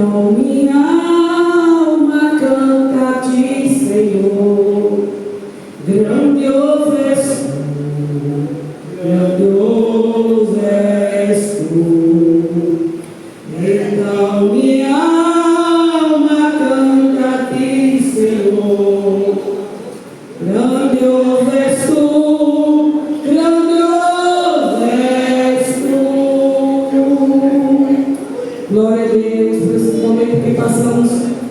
Então minha alma canta a ti, Senhor. Grandioso és tu, grandioso és tu. Então minha alma canta a ti, Senhor. Grandioso és tu, grandioso és tu. Glória a Deus por esse momento que passamos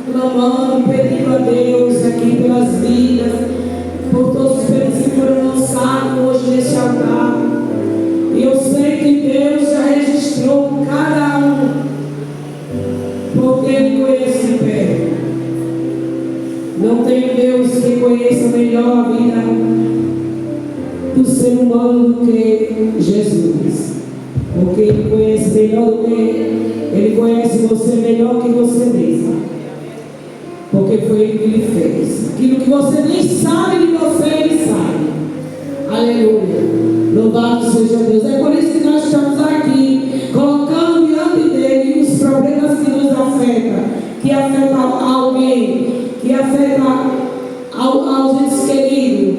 clamando, pedindo a Deus aqui pelas vidas, por todos os pedidos que foram lançados hoje neste altar. E eu sei que Deus já registrou cada um, porque Ele conhece de perto. Não tem Deus que conheça melhor a vida do ser humano do que Jesus. Porque Ele conhece melhor do que Ele conhece você melhor que você mesmo. Porque foi Ele que lhe fez. Aquilo que você nem sabe de você, Ele sabe. Aleluia. Louvado seja Deus. É por isso que nós estamos aqui, colocando diante dele os problemas que nos afetam, que afetam alguém, que afetam aos entes queridos.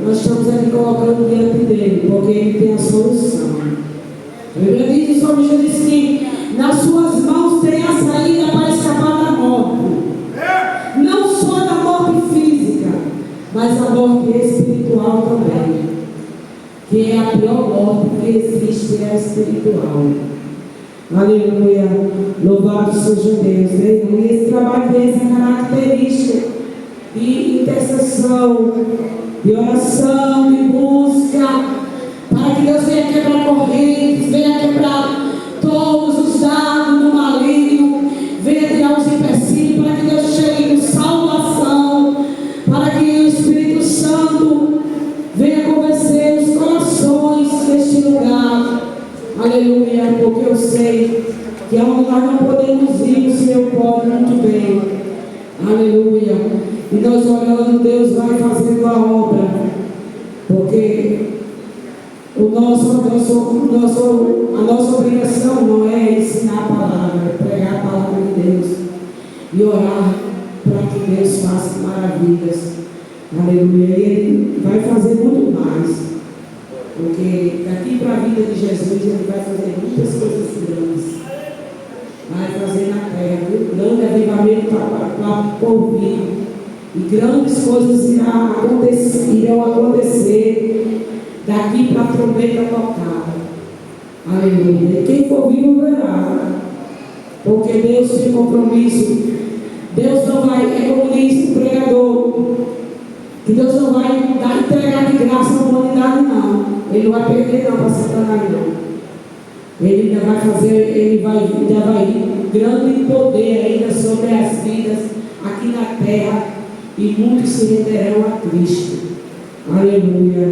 Nós estamos aqui colocando diante dele, porque ele tem a solução. A Bíblia diz, o Senhor diz que nas suas mãos tem a saída para escapar da morte. Não só da morte física, mas a morte espiritual também. Que é a pior morte que existe, é a espiritual. Aleluia. Louvado seja Deus. E esse trabalho tem essa característica de intercessão, de oração, de busca, para que Deus venha quebrar correntes, venha quebrar todos os dados do maligno, venha tirar os empecilhos, para que Deus chegue com salvação, para que o Espírito Santo venha convencer os corações deste lugar. Aleluia, porque eu sei que aonde nós não podemos ir, o Senhor pode muito bem. Aleluia. E nós orando, Deus vai fazendo a obra, porque a nossa obrigação não é ensinar a palavra, é pregar a palavra de Deus e orar para que Deus faça maravilhas. Aleluia. E Ele vai fazer muito mais, porque daqui para a vida de Jesus Ele vai fazer muitas coisas grandes. Vai fazer na terra um grande avivamento para por vir, e grandes coisas irão acontecer daqui para a trombeta tocada. Aleluia. E quem for vivo verá, porque Deus tem compromisso. Deus não vai, é como diz o pregador, que Deus não vai entregar de graça a humanidade, não. Ele não vai perder não para Satanás, não. Ele ainda vai fazer, ainda vai vir grande poder ainda sobre as vidas aqui na terra, e muitos se renderão a Cristo. Aleluia.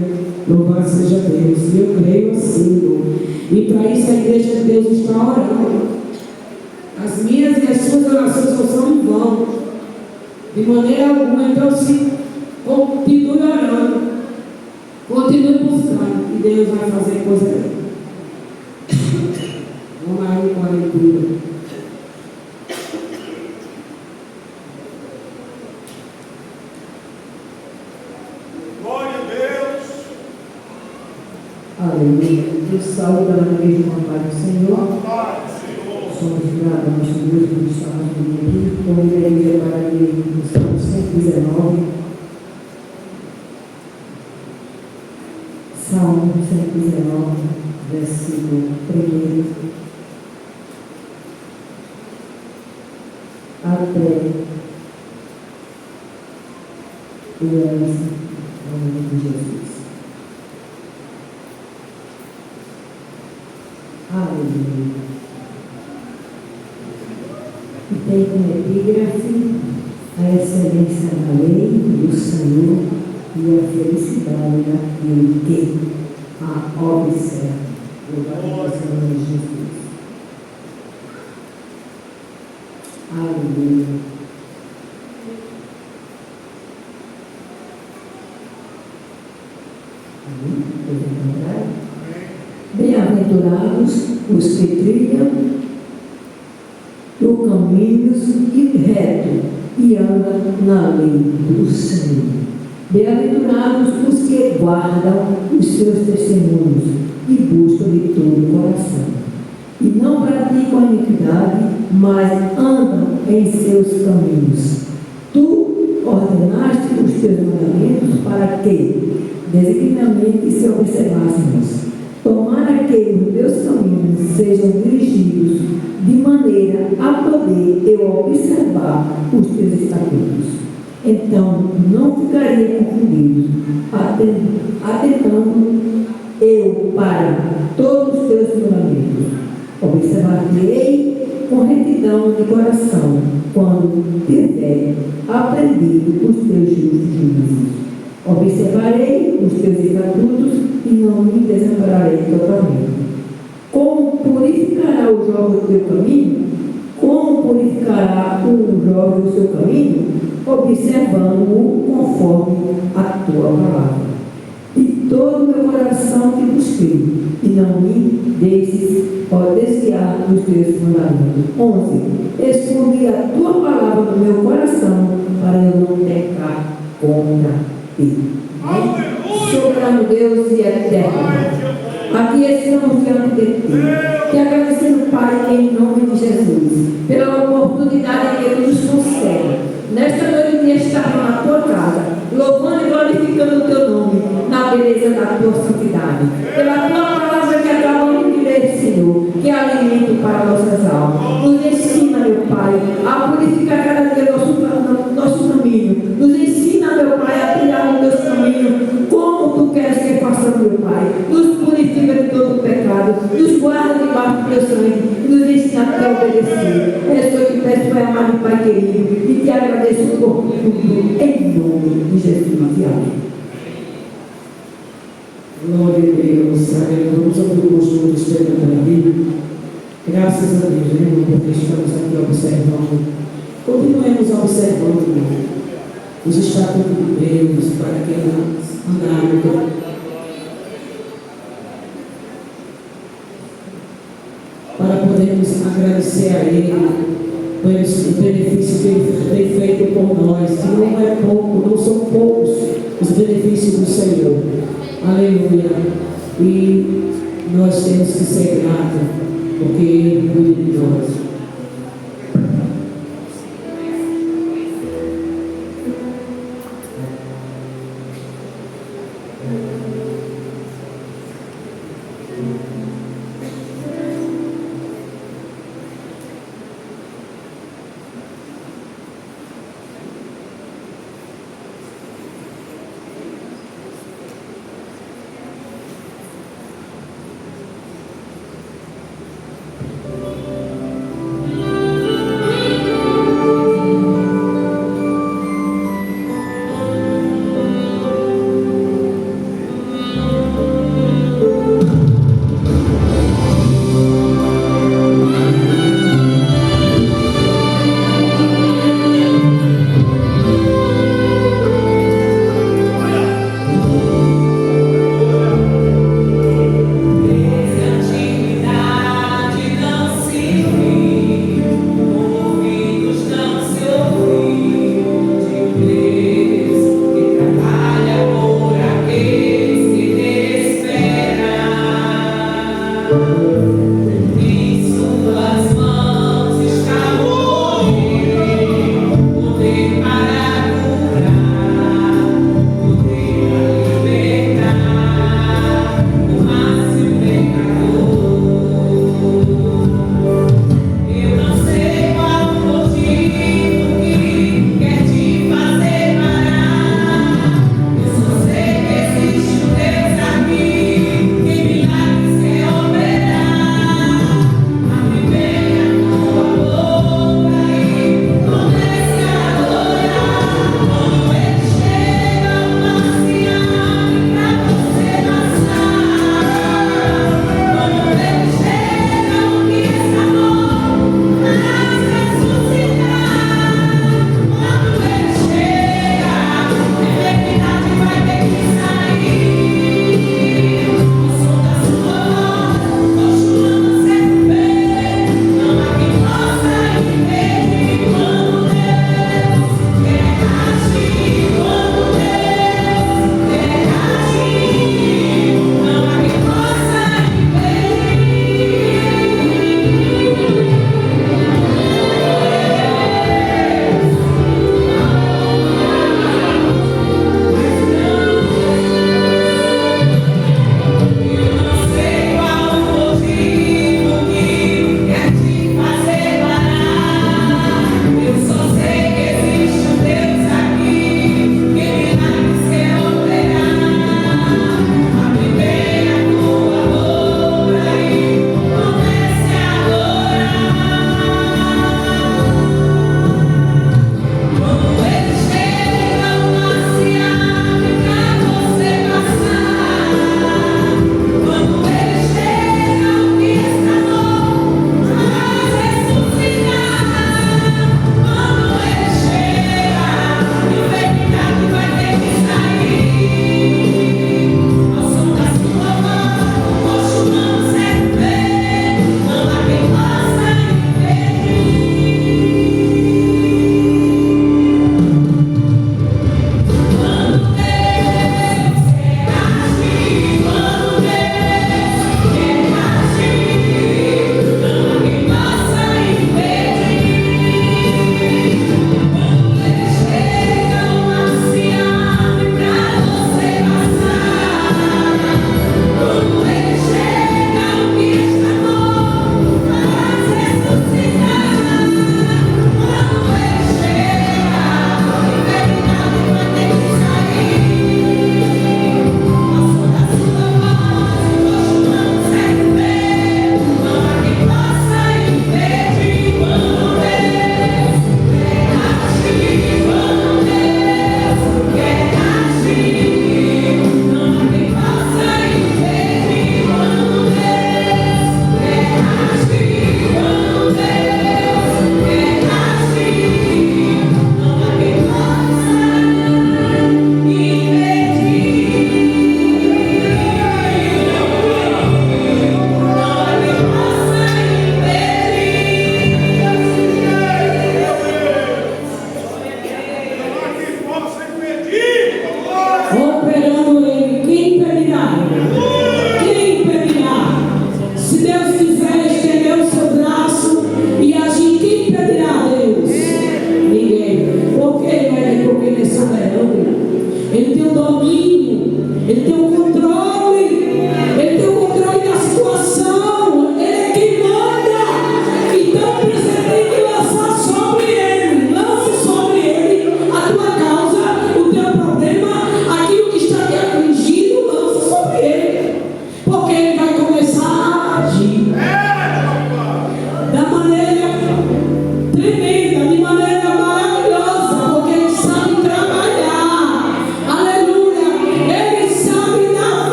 Louvado seja Deus. Eu creio assim, Senhor. E para isso a igreja de Deus está orando. As minhas e as suas orações não são em vão, de maneira alguma. Então, se continue orando, continue buscando, e Deus vai fazer coisa grande. Vamos lá com a leitura. Glória a Deus. Aleluia. Deus saúde a igreja com a paz do Senhor. Somos gratos ao nosso Deus por estarmos aqui. Convidei a igreja para ler o Salmo 119. Salmo 119, versículo 1 até o 11, no nome de Jesus. Aleluia. E tem como epígrafe a excelência da lei do Senhor e a felicidade daquele que a observa. Louvado seja o nome de Jesus. Aleluia. Bem-aventurados os que trilham o caminho caminhos e reto, e anda na lei do Senhor. Bem-aventurados os que guardam os seus testemunhos e buscam de todo o coração, e não praticam a iniquidade, mas andam em seus caminhos. Tu ordenaste os teus mandamentos para que designadamente se observássemos. Tomara que os meus caminhos sejam dirigidos de maneira a poder eu observar os teus estatutos. Então não ficaria confundido, atentando eu para todos os teus mandamentos. Observar-te-ei com retidão de coração, quando tiver aprendido os teus justos juízos. Observarei os teus estatutos e não me desampararei totalmente. Como purificará o jovem o teu caminho? Como purificará o jovem o seu caminho? Observando-o conforme a tua palavra. De todo o meu coração te busquei, e não me deixes desviar dos teus mandamentos. 11. Escondi a tua palavra no meu coração, para eu não pecar contra ti. Soberano Deus e eterno, aqui estamos diante de ti, te agradecendo, Pai, em nome de Jesus, pela oportunidade que ele nos concede nesta noite de estar na tua casa, louvando e glorificando o teu nome, na beleza da tua santidade, pela tua palavra que acabamos de ler, Senhor, que é alimento para nossas almas. Nos ensina, meu Pai, a purificar cada dia nosso caminho. Nos ensina, meu Pai, a trilhar o teu caminho, como tu queres que façamos, meu Pai. Nos purifica de todo o pecado, nos guarda debaixo do teu sangue, nos ensina a obedecer. Eu te peço, Pai amado, Pai querido, e te agradeço por tudo, em nome de Jesus. Amém. Glória a Deus, vamos ouvir o gosto do Espírito da vida. Graças a Deus, né, porque estamos aqui observando. Continuemos observando os estatutos de Deus, para que andarmos. Para podermos agradecer a Ele pelo benefício que Ele tem feito por nós. E não é pouco, não são poucos os benefícios do Senhor. Aleluia. E nós temos que ser gratos, porque Ele cuida de nós.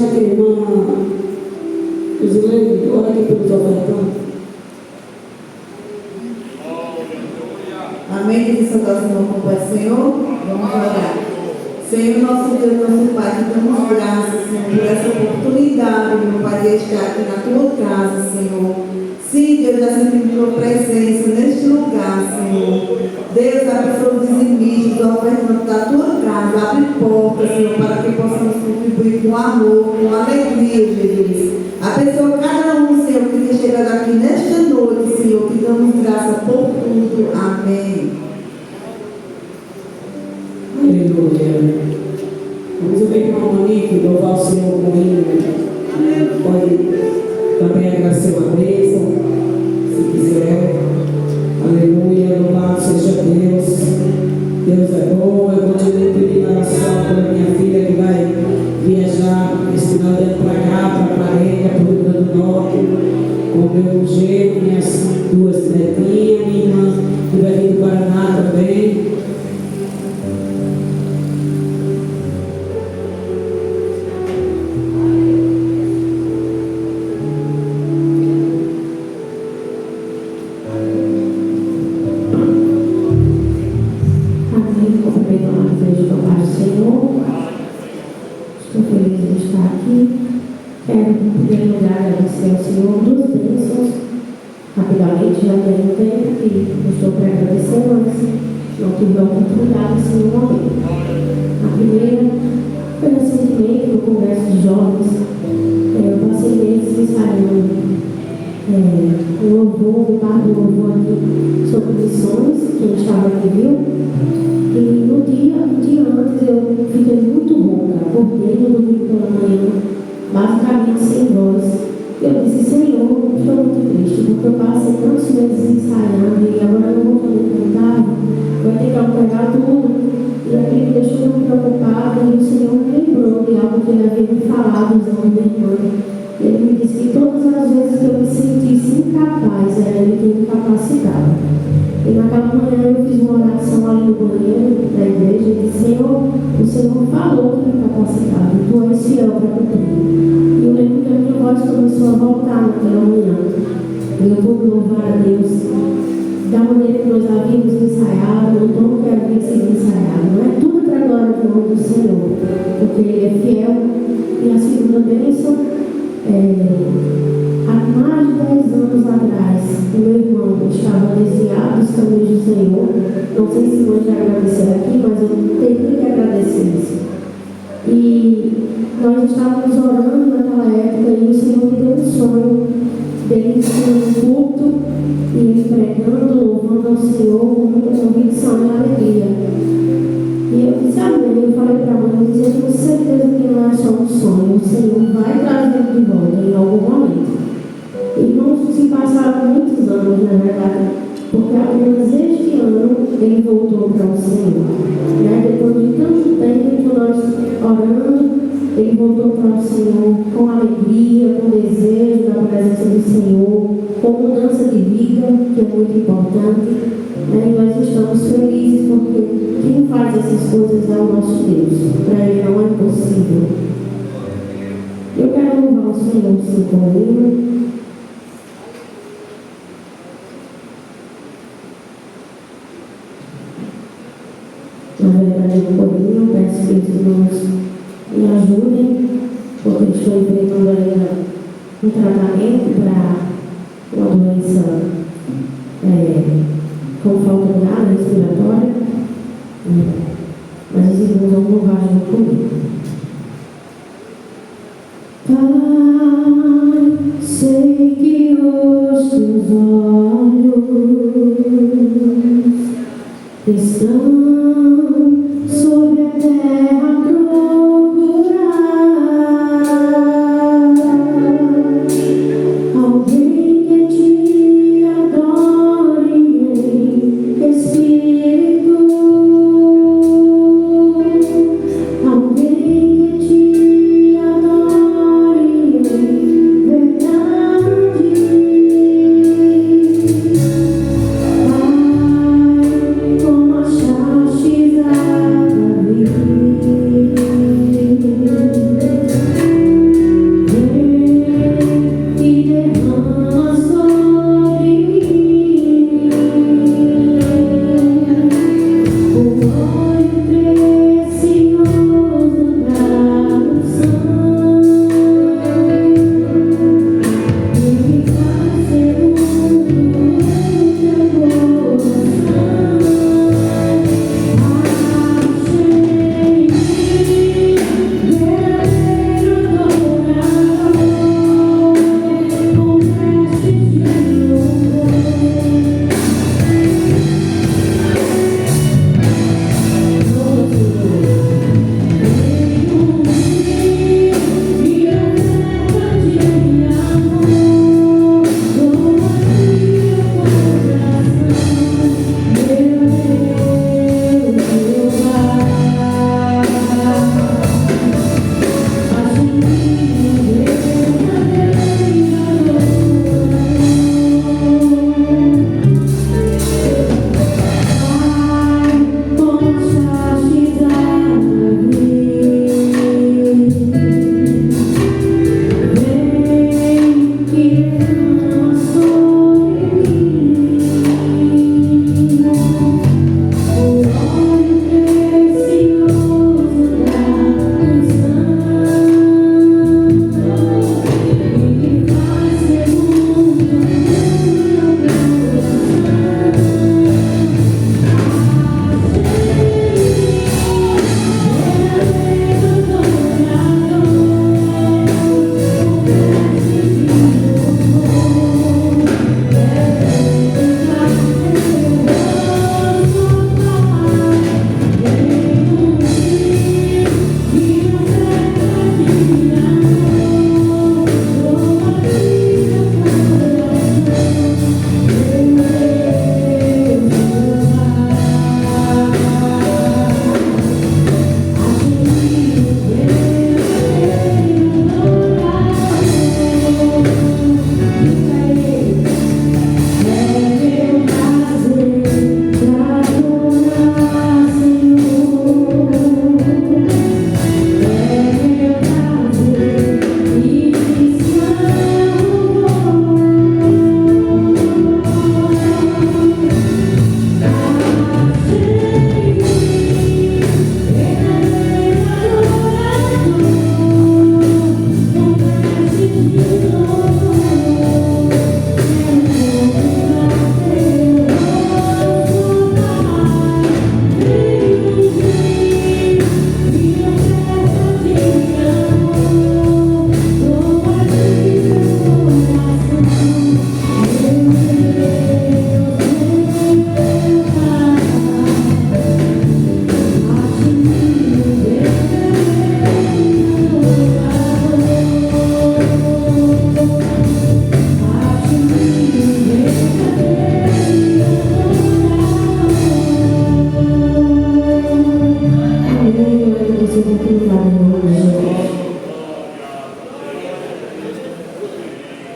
deixar que a irmã Isilene ore aqui pelos ofertantes. Amém. Que saudação com o Pai, Senhor. Vamos orar. Senhor, nosso Deus, nosso Pai, te damos graças, Senhor, por essa oportunidade, meu Pai, de estar aqui na tua casa, Senhor. Sim, Deus, já sentimos tua presença neste lugar, Senhor. Deus, abençoa os dizimistas, os ofertantes da tua casa, abre portas, Senhor, para que possamos contribuir com amor, com alegria, Jesus. Abençoa cada um, Senhor, que tem chegado aqui nesta noite, Senhor, que damos graça por tudo. Amém. Aleluia. Vamos ver com a Monique, louvar o Senhor com ele. Pode também agradecer uma bênção, se quiser. Aleluia, louvado seja Deus. Deus é bom. Eu continuo pedindo oração pela minha filha que vai viajar esse final de ano para cá, para Paraíba, para o Rio Grande do Norte, com o meu genro, minhas duas netinhas, minha irmã que vai vir do Paraná também. Rapidamente, já tem um tempo que estou para agradecer, mas não tive a oportunidade nesse momento. A primeira foi recentemente no Congresso de Jovens. Eu passei meses ensaiando um louvor, um par de louvor aqui sobre missões, quem estava aqui viu. E no dia antes eu fiquei muito rouca, acordei no domingo pela manhã, basicamente sem voz. Eu disse, Senhor, estou muito triste, porque eu passei tantos meses ensaiando e agora eu não vou poder cantar, vai ter que alterar tudo. E aquilo me deixou muito preocupada e o Senhor me lembrou de algo que ele havia me falado usando minha irmã. Ele me disse que todas as vezes que eu me sentisse incapaz, era ele que me capacitava. E naquela manhã eu fiz uma oração ali no banheiro da igreja e disse, Senhor, o Senhor falou que me capacitava, tu és fiel para cumprir. E eu lembro que a minha voz começou a voltar naquela manhã. E eu vou louvar a Deus da maneira que nós havíamos ensaiado, no tom que havia sido ensaiado. Não é tudo para a glória do nome do Senhor, porque Ele é fiel. E a segunda bênção, há mais de 10 anos atrás, o meu irmão estava desviado dos caminhos do Senhor. Não sei se vou já agradecer aqui, mas eu tenho que agradecer isso. E nós estávamos orando naquela época e o Senhor me deu um sonho dele em um culto e ele pregando, louvando ao Senhor com muita convicção e alegria. E eu disse, amém. Eu falei para a mãe, eu disse, eu tenho certeza que não é só um sonho, o Senhor vai trazer de volta em algum momento. E não se passaram muitos anos, na verdade, porque apenas este ano ele voltou para o Senhor. Depois de tanto tempo nós orando, ele voltou para o Senhor com alegria, com desejo da presença do Senhor, com mudança de vida, que é muito importante. E nós estamos felizes porque quem faz essas coisas é o nosso Deus. Para Ele não é impossível. Eu quero louvar o Senhor, sim, comigo. Na verdade, eu corinho, peço que os irmãos me ajudem, porque estou enfrentando ainda um tratamento para uma doença com falta de ar respiratória. Mas os irmãos vão louvar junto comigo. Pai, sei que os teus olhos estão sobre a terra a procurar alguém que te adore em espírito, alguém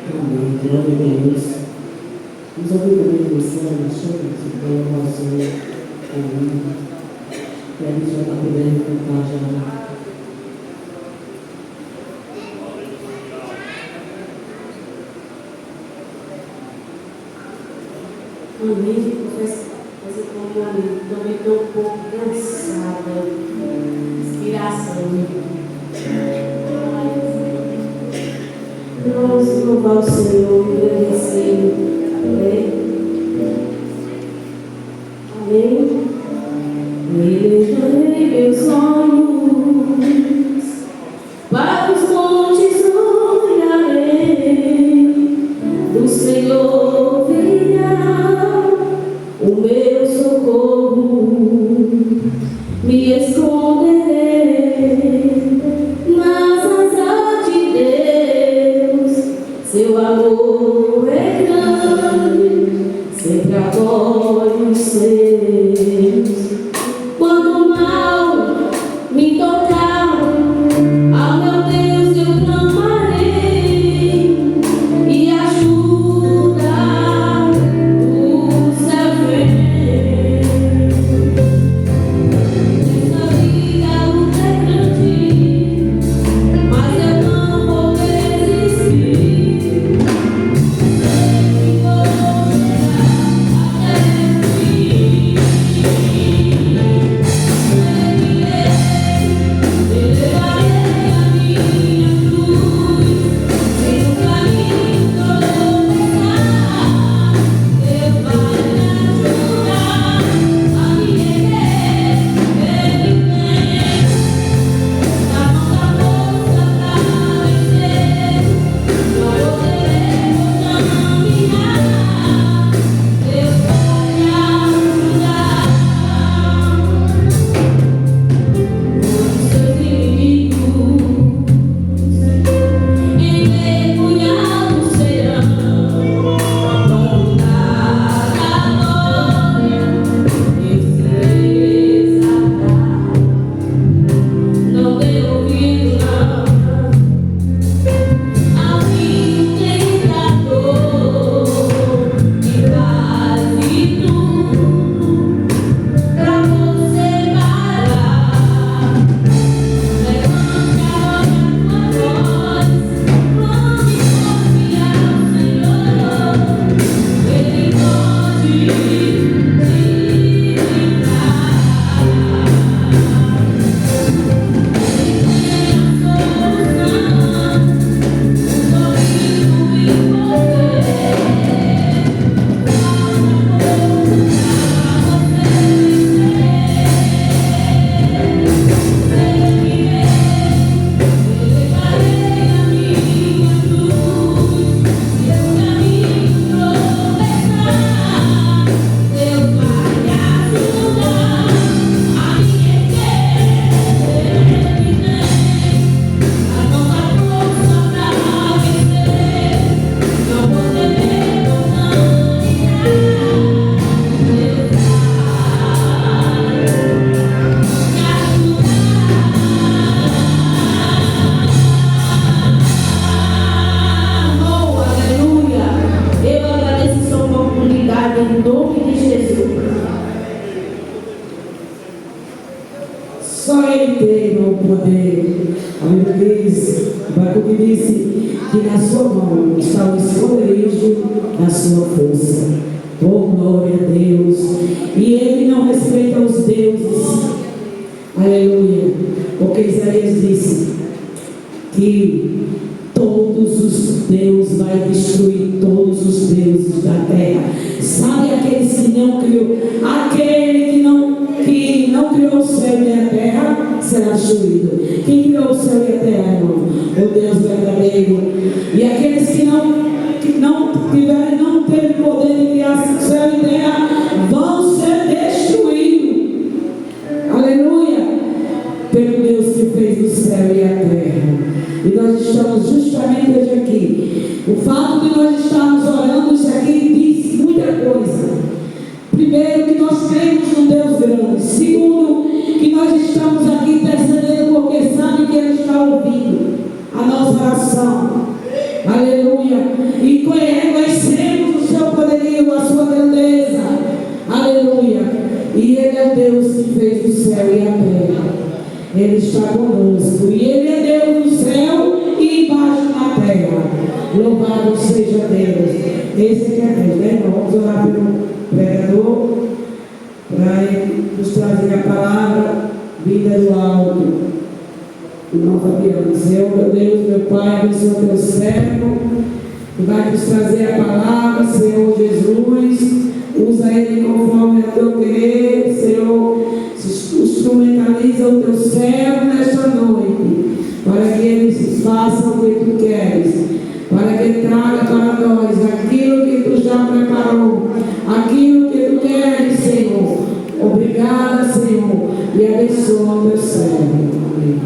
Amém. Glória a Deus. Nos ouvimos também Luciana, chama, se tem uma oração comigo. E a gente já está podendo cantar já. Amém. Mas eu também estou um pouco cansada. Inspiração. Nós louvar o Senhor e agradecer. Amém. Levantarei meus olhos para os montes, olharei. Do Senhor virá o meu socorro. Me esconderei nas asas de Deus. Seu amor é grande, sempre acolhe os seus. Quando o mal me tocar, ao meu Deus eu clamarei, e ajuda do céu vem. Nessa vida a luta é grande, mas eu não vou desistir. Sei que vou chegar até o fim. Elevarei a minha cruz, se no caminho tropeçar, Deus vai me ajudar a me erguer. Ele tem na mão da força pra vencer. Não poderemos caminhar, Deus vai me ajudar. Seus inimigos envergonhados serão, quando nada glória Ele se exaltar. Não dê ouvido não ao que tentador, que faz tudo pra você parar. Levante a tua voz, clame confiar ao Senhor, Ele pode te livrar. Ele tem a solução, comigo e você. Elevarei a minha cruz, se o caminho tropeçar, Deus vai me ajudar a me erguer. Ele tem a mão da força pra vencer. Não poderemos caminhar, Deus vai me ajudar. Oh, aleluia! Eu agradeço essa oportunidade em nome de Jesus. Só Ele tem o poder. A Bíblia diz, Abacuque disse que na sua mão está o esconderijo da sua força. Oh, glória a Deus. E Ele não respeita os deuses. Aleluia. Porque Isaías disse que todos os deuses vai destruir todos os deuses da terra. Sabe aqueles que não criou? Aquele que não criou o céu e a terra será destruído. Quem criou o céu e a terra, irmão? O Deus verdadeiro. E aqueles que não tiverem, não teve poder de criar céu e terra, vão ser destruídos. Aleluia. Pelo Deus que fez o céu e a terra. E nós estamos justamente hoje aqui. O fato de nós estarmos orando isso aqui diz muita coisa. Primeiro, que nós cremos num Deus grande. Segundo, que nós estamos aqui intercedendo porque sabe que Ele está ouvindo a nossa oração. Aleluia. é o Deus que fez o céu e a terra. Ele está conosco. E Ele é Deus no céu e embaixo na terra. Louvado seja Deus. Esse que é Deus, né? Vamos orar pelo pregador, para ele nos trazer a palavra, vida do alto. Irmão Fabiano, Senhor, meu Deus, meu Pai, abençoa o teu servo, que vai nos trazer a palavra, Senhor Jesus. Usa ele conforme o teu querer, Senhor. Instrumentaliza o teu servo nesta noite, para que ele faça o que tu queres, para que ele traga para nós aquilo que tu já preparou, aquilo que tu queres, Senhor. Obrigada, Senhor, e abençoa o teu servo. Amém.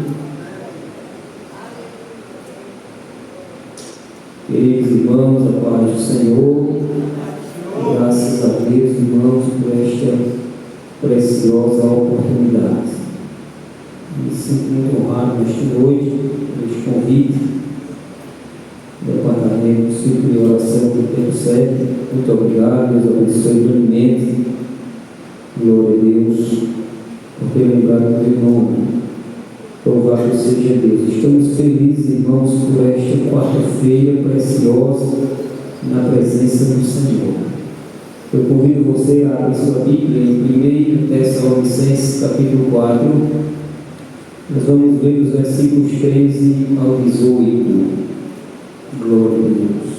Queridos irmãos, a paz do Senhor, graças a Deus, irmãos, por esta preciosa oportunidade. Me sinto muito honrado nesta noite, neste convite do Departamento do Círculo de Oração do Tempo Certo. Muito obrigado, Deus abençoe grandemente. Glória a Deus, por ter lembrado do teu nome. Louvado seja Deus. Estamos felizes, irmãos, por esta quarta-feira preciosa na presença do Senhor. Eu convido você a abrir sua Bíblia em 1 Tessalonicenses, capítulo 4. Nós vamos ler os versículos 13 ao 18. Glória a Deus.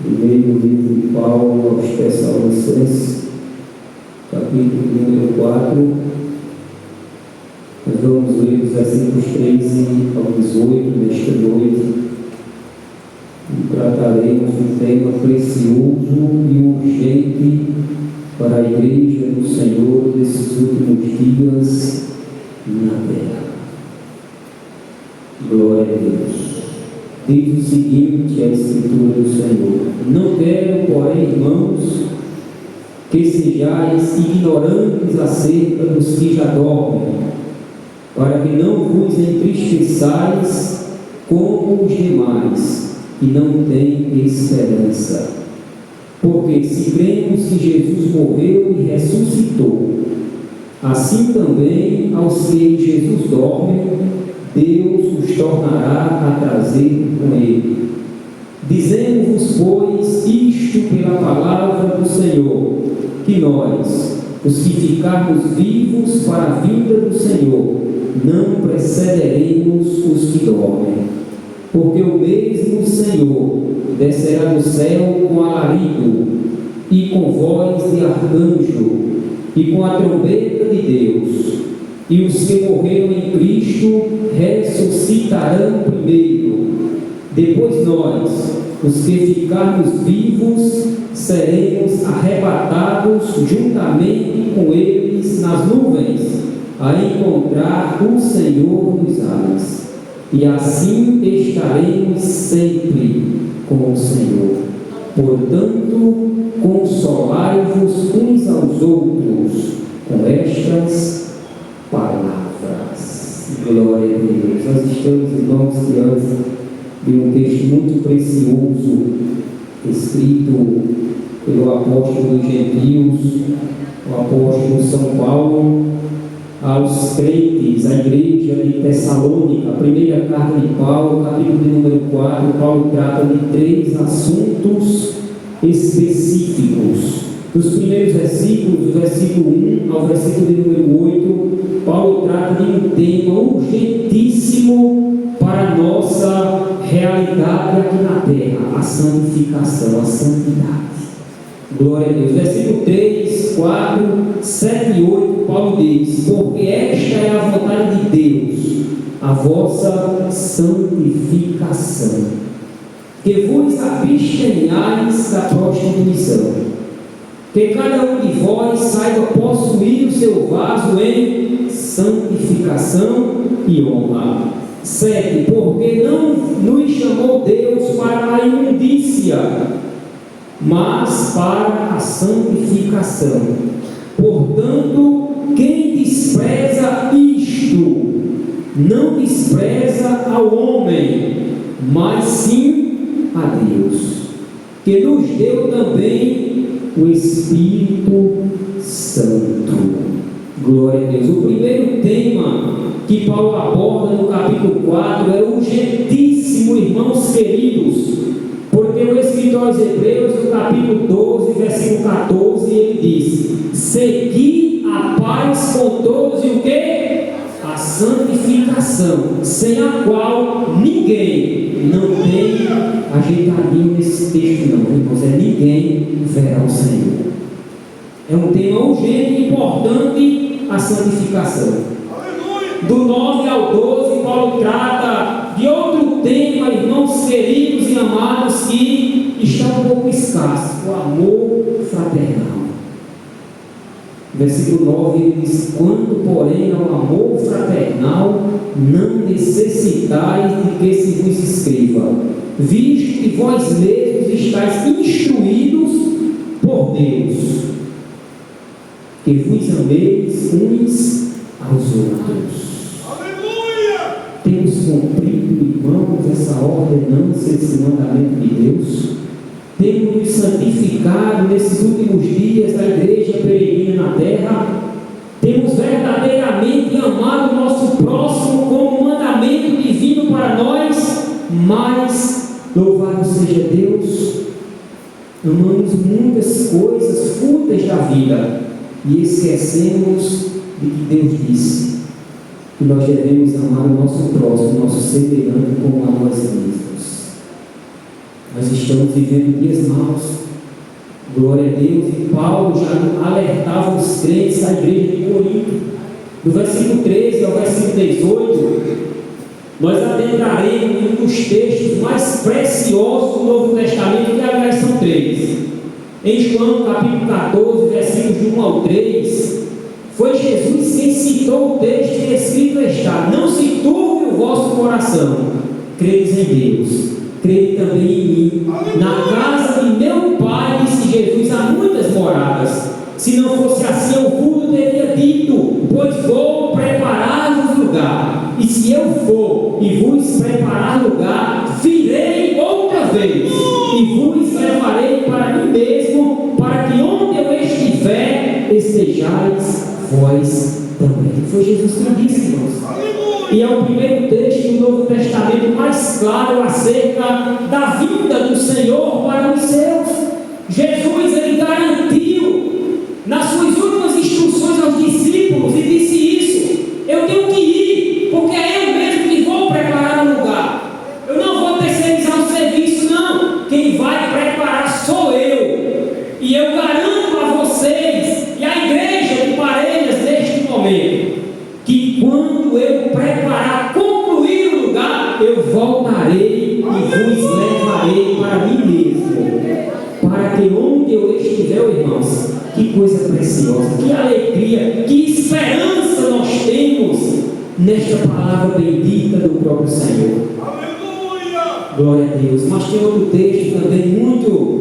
Primeiro livro de Paulo aos Tessalonicenses, capítulo número 4, nós vamos ler os versículos 13 ao 18 nesta noite e trataremos um tema precioso e urgente para a Igreja do Senhor desses últimos dias na terra. Glória a Deus. Diz o seguinte a Escritura do Senhor: não quero, porém, irmãos, que sejais ignorantes acerca dos que já dormem, para que não vos entristeçais como os demais, que não têm esperança. Porque se cremos que Jesus morreu e ressuscitou, assim também aos que em Jesus dormem, Deus os tornará a trazer com Ele. Dizemos-vos, pois, isto pela palavra do Senhor, que nós, os que ficarmos vivos para a vinda do Senhor, não precederemos os que dormem. Porque o mesmo Senhor descerá do céu com alarido, e com voz de arcanjo, e com a trombeta de Deus, e os que morreram em Cristo ressuscitarão primeiro. Depois nós, os que ficarmos vivos, seremos arrebatados juntamente com eles nas nuvens, a encontrar o Senhor nos ares. E assim estaremos sempre com o Senhor. Portanto, consolai-vos uns aos outros com estas palavras. Glória a Deus. Nós estamos, irmãos, diante de um texto muito precioso, escrito pelo apóstolo dos gentios, o apóstolo São Paulo, aos crentes, à igreja de Tessalônica. A primeira carta de Paulo, capítulo de número 4, Paulo trata de 3 assuntos específicos. Dos primeiros versículos, do versículo 1 ao versículo de número 8, Paulo trata de um tema urgentíssimo para a nossa realidade aqui na terra: a santificação, a santidade. Glória a Deus. Versículo 3, 4, 7 e 8, Paulo diz: porque esta é a vontade de Deus, a vossa santificação, que vos abstenhais da prostituição, que cada um de vós saiba possuir o seu vaso em santificação e honra. 7, porque não nos chamou Deus para a imundícia, mas para a santificação. Portanto, quem despreza isto, não despreza ao homem, mas sim a Deus, que nos deu também o Espírito Santo. Glória a Deus. O primeiro tema que Paulo aborda no capítulo 4 é urgentíssimo, irmãos queridos, porque o escritor aos Hebreus, no capítulo 12, versículo 14, ele diz: segui a paz com todos e o quê? A santificação, sem a qual ninguém, não tem ajeitadinho nesse texto não, irmãos, ninguém verá o Senhor. É um tema urgente e importante, a santificação. Do 9 ao 12, Paulo trata de outro tema, irmãos queridos e amados, que está um pouco escasso: o amor fraternal. Versículo 9, ele diz: quando, porém, ao amor fraternal, não necessitais de que se vos escreva, visto que vós mesmos estáis instruídos por Deus, que vos ameis uns aos outros. Aleluia! Temos cumprido, irmãos, essa ordenança, esse mandamento de Deus. Temos nos santificado nesses últimos dias da igreja peregrina na terra. Temos verdadeiramente amado o nosso próximo como um mandamento divino para nós. Mas, louvado seja Deus, amamos muitas coisas fúteis da vida e esquecemos de que Deus disse que nós devemos amar o nosso próximo, o nosso semelhante, como a nós mesmos. Nós estamos vivendo dias maus, glória a Deus, e Paulo já alertava os crentes da igreja de Corinto. Do versículo 13 ao versículo 18, nós adentraremos em um dos textos mais preciosos do Novo Testamento, que aliás são 3. Em João capítulo 14, versículos de 1 ao 3, foi Jesus quem citou o texto que escrito está: não se turbe o vosso coração, credes em Deus, crede também em mim. Na casa de meu Pai, disse Jesus, há muitas moradas. Se não fosse assim, eu vos teria dito, pois vou preparar-vos lugar. E se eu for e vos preparar lugar, virei outra vez e vos levarei para mim mesmo, para que onde eu estiver, estejais vós também. Foi Jesus que disse, irmãos. E é o primeiro texto do Novo Testamento mais claro acerca da vinda do Senhor para os seus. Jesus, ele garantiu nas suas últimas instruções aos discípulos e disse isso: eu tenho que ir, porque é eu mesmo que vou preparar o lugar. Eu não vou terceirizar o serviço, não. Quem vai preparar sou eu. E eu garanto a vocês e à igreja de Parelhas neste momento, que quando eu preparar, concluir o lugar, eu voltarei e vos levarei para mim mesmo, para que onde eu estiver, irmãos, que coisa preciosa, que alegria, que esperança nós temos nesta palavra bendita do próprio Senhor. Aleluia! Glória a Deus. Mas tem outro texto também muito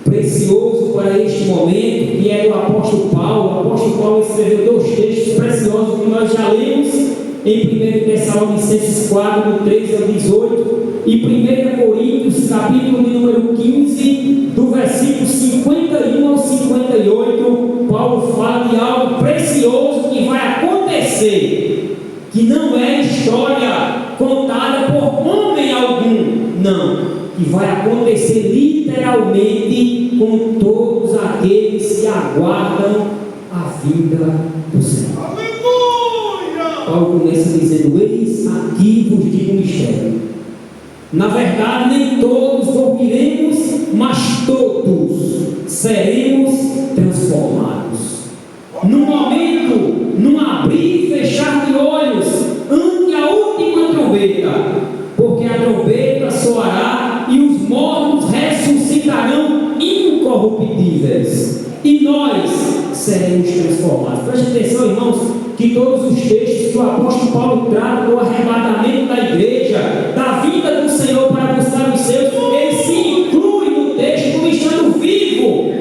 precioso para este momento, que é do apóstolo Paulo. O apóstolo Paulo escreveu 2 textos preciosos que nós já lemos em 1 Tessalonicenses 4, do 13 ao 18, e 1 Coríntios, capítulo de número 15, do versículo 51 ao 58. Paulo fala de algo precioso que vai acontecer, que não é história contada por homem algum, não, que vai acontecer literalmente com todos aqueles que aguardam a vinda do Senhor. Aleluia! Paulo começa dizendo: eis aqui vos digo um mistério. Na verdade, nem todos dormiremos, mas todos seremos transformados. Num momento, num abrir e fechar de olhos, ante a última trombeta, porque a trombeta soará e os mortos ressuscitarão incorruptíveis, e nós seremos transformados. Preste atenção, irmãos, que todos os textos que o apóstolo Paulo trata do arrebatamento da igreja, da vinda do Senhor para buscar os seus, ele se inclui no texto como estando vivo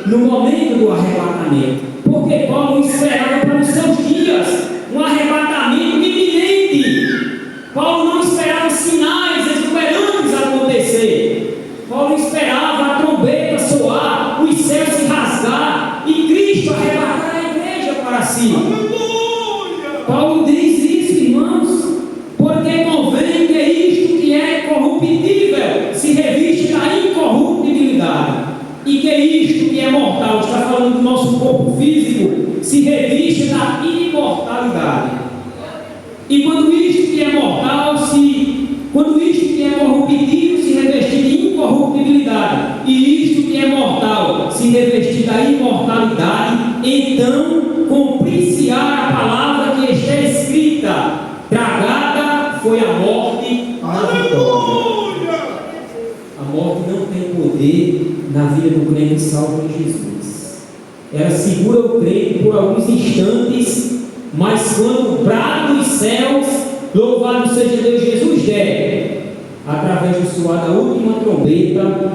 no momento do arrebatamento, porque Paulo esperava para os seus dias um arrebatamento iminente. Paulo não esperava sinais exuberantes acontecer. Paulo esperava a trombeta Aleluia. Paulo diz isso, irmãos, porque convém que isto que é corruptível se reviste da incorruptibilidade, e que isto que é mortal, está falando do nosso corpo físico, se reviste da imortalidade. E quando isto que é mortal, quando isto que é corruptível se revestir de incorruptibilidade, e isto que é mortal se revestir da imortalidade, então cumprir-se-á a palavra que está escrita: tragada foi a morte na vitória. A morte não tem poder na vida do crente salvo em Jesus. Ela segura o crente por alguns instantes, mas quando brada dos céus, louvado seja Deus, Jesus der, através do soar da última trombeta,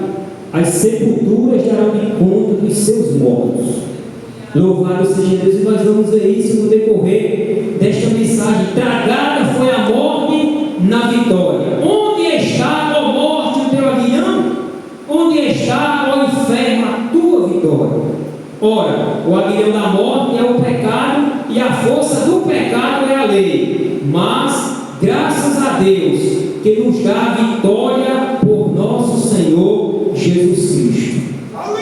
as sepulturas darão de conta dos seus mortos. Louvado seja Deus, e nós vamos ver isso no decorrer desta mensagem. Tragada foi a morte na vitória. Onde está, ó morte, o teu aguilhão? Onde está, ó inferno, a tua vitória? Ora, o aguilhão da morte é o pecado, e a força do pecado é a lei. Mas, graças a Deus, que nos dá a vitória por nosso Senhor Jesus Cristo.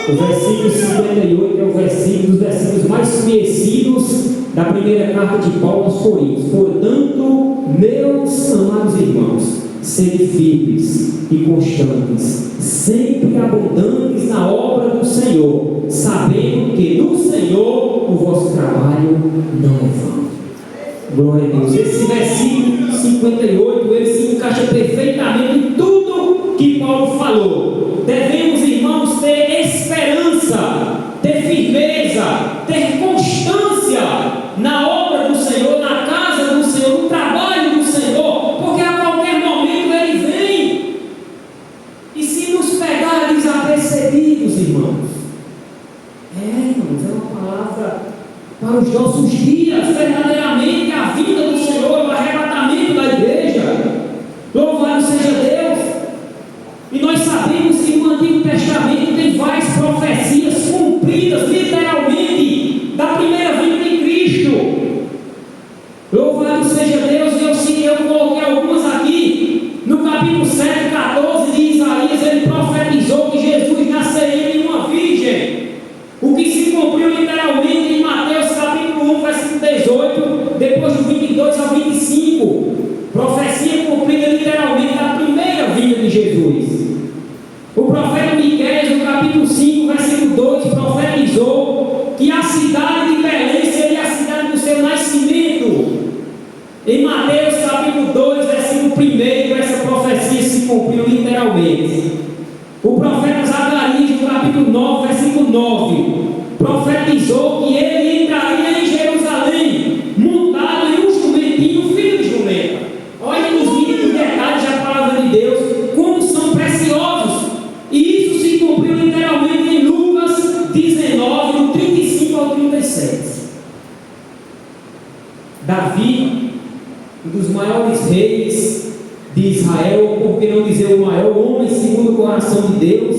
O versículo 58 é o versículo dos versículos mais conhecidos da primeira carta de Paulo aos Coríntios. Portanto, meus amados irmãos, sede firmes e constantes, sempre abundantes na obra do Senhor, sabendo que no Senhor o vosso trabalho não é vão. Glória a Deus. Esse versículo 58, ele se encaixa perfeitamente em tudo que Paulo falou. Devemos, irmãos, ter esperança, ter firmeza, ter constância na obra do Senhor, na casa do Senhor, no trabalho do Senhor, porque a qualquer momento ele vem. E se nos pegar desapercebidos, irmãos, irmãos, é uma palavra para os nossos dias, verdadeiramente a vinda do Senhor, o arrebatamento da igreja. Louvado seja Deus. E nós sabemos que no Antigo Testamento tem várias profecias cumpridas, literalmente, da primeira vinda de Cristo. Louvado seja Deus. E eu coloquei algumas aqui. No capítulo 7, 14 de Isaías, ele profetizou que Jesus nasceria em uma virgem, o que se cumpriu literalmente em Mateus capítulo 1, versículo 18, depois do 22 ao 25, profecia cumprida literalmente da primeira vinda de Jesus. O profeta Miqueias, no capítulo 5, versículo 2, profetizou que a cidade de Belém seria a cidade do seu nascimento. Em Mateus capítulo 2, versículo 1, essa profecia se cumpriu literalmente. O profeta Zacarias, no capítulo 9, versículo 9, profetizou que ele entraria em Jerusalém, montado em um jumentinho, filho de jumenta. Olha nos mínimos detalhes da palavra de Deus, como são preciosos. E isso se cumpriu literalmente em Lucas 19, do 35 ao 37. Davi, um dos maiores reis de Israel, por que não dizer o maior homem segundo o coração de Deus,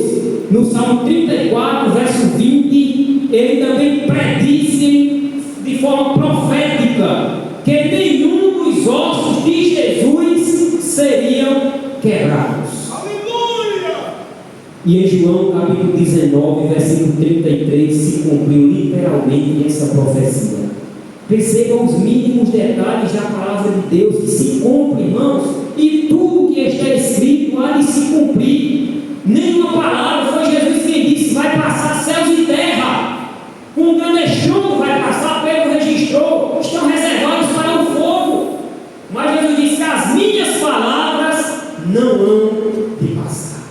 no Salmo 34, verso 20, ele também predisse de forma profética que nenhum dos ossos de Jesus seriam quebrados. Aleluia. E em João capítulo 19, versículo 33, se cumpriu literalmente essa profecia. Percebam os mínimos detalhes da palavra de Deus que se cumpre, irmãos, e tudo que está escrito há de se cumprir. Nenhuma palavra, foi Jesus quem disse: vai passar céus e terra, com um grande estrondo vai passar. Pedro registrou, estão reservados para o fogo. Mas Jesus disse que as minhas palavras não hão de passar.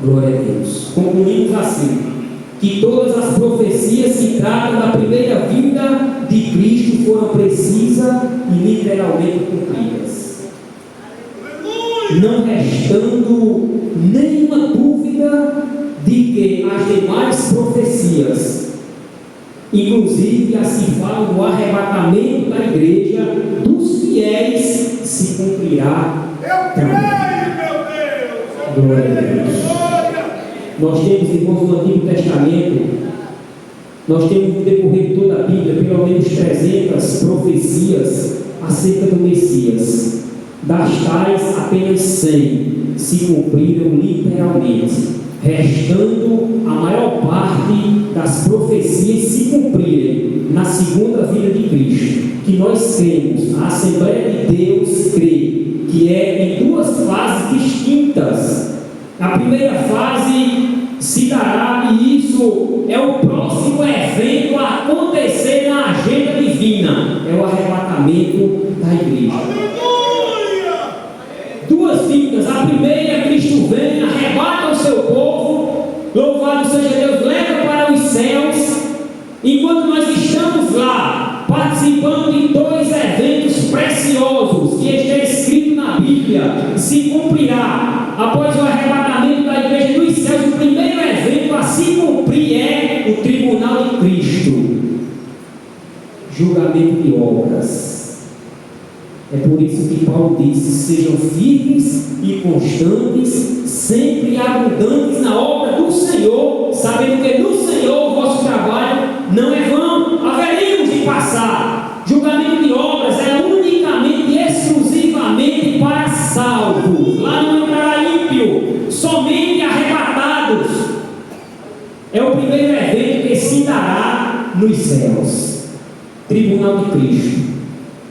Glória a Deus. Concluímos assim, que todas as profecias se tratam da primeira vinda de Cristo, foram precisas e literalmente cumpridas, não restando nenhuma dúvida de que as demais profecias, inclusive as que falam do arrebatamento da igreja, dos fiéis, se cumprirá também. Meu Deus. Glória a Deus. Nós temos, irmãos, no Antigo Testamento Nós temos no decorrer de toda a Bíblia pelo menos 300 profecias acerca do Messias. Das tais, apenas 100 se cumpriram literalmente, restando a maior parte das profecias se cumprirem na segunda vinda de Cristo, que nós cremos, a Assembleia de Deus crê, que é em duas fases distintas. A primeira fase se dará, e isso é o próximo evento a acontecer na agenda divina, é o arrebatamento da igreja. Aleluia! Duas vindas. A primeira, Cristo vem, arrebata o seu povo, louvado seja Deus, leva para os céus. Enquanto nós estamos lá, participando de dois eventos preciosos, que está escrito na Bíblia, se cumprirá após o arrebatamento da igreja nos céus. O primeiro evento a se cumprir é o tribunal de Cristo, julgamento de obras. É por isso que Paulo disse: sejam firmes e constantes, sempre abundantes na obra do Senhor, sabendo que no Senhor o vosso trabalho não é vão. Haveremos de passar. Julgamento de obras é unicamente e exclusivamente para salvos. Lá não entrará ímpio, somente arrebatados. É o primeiro evento que se dará nos céus. Tribunal de Cristo.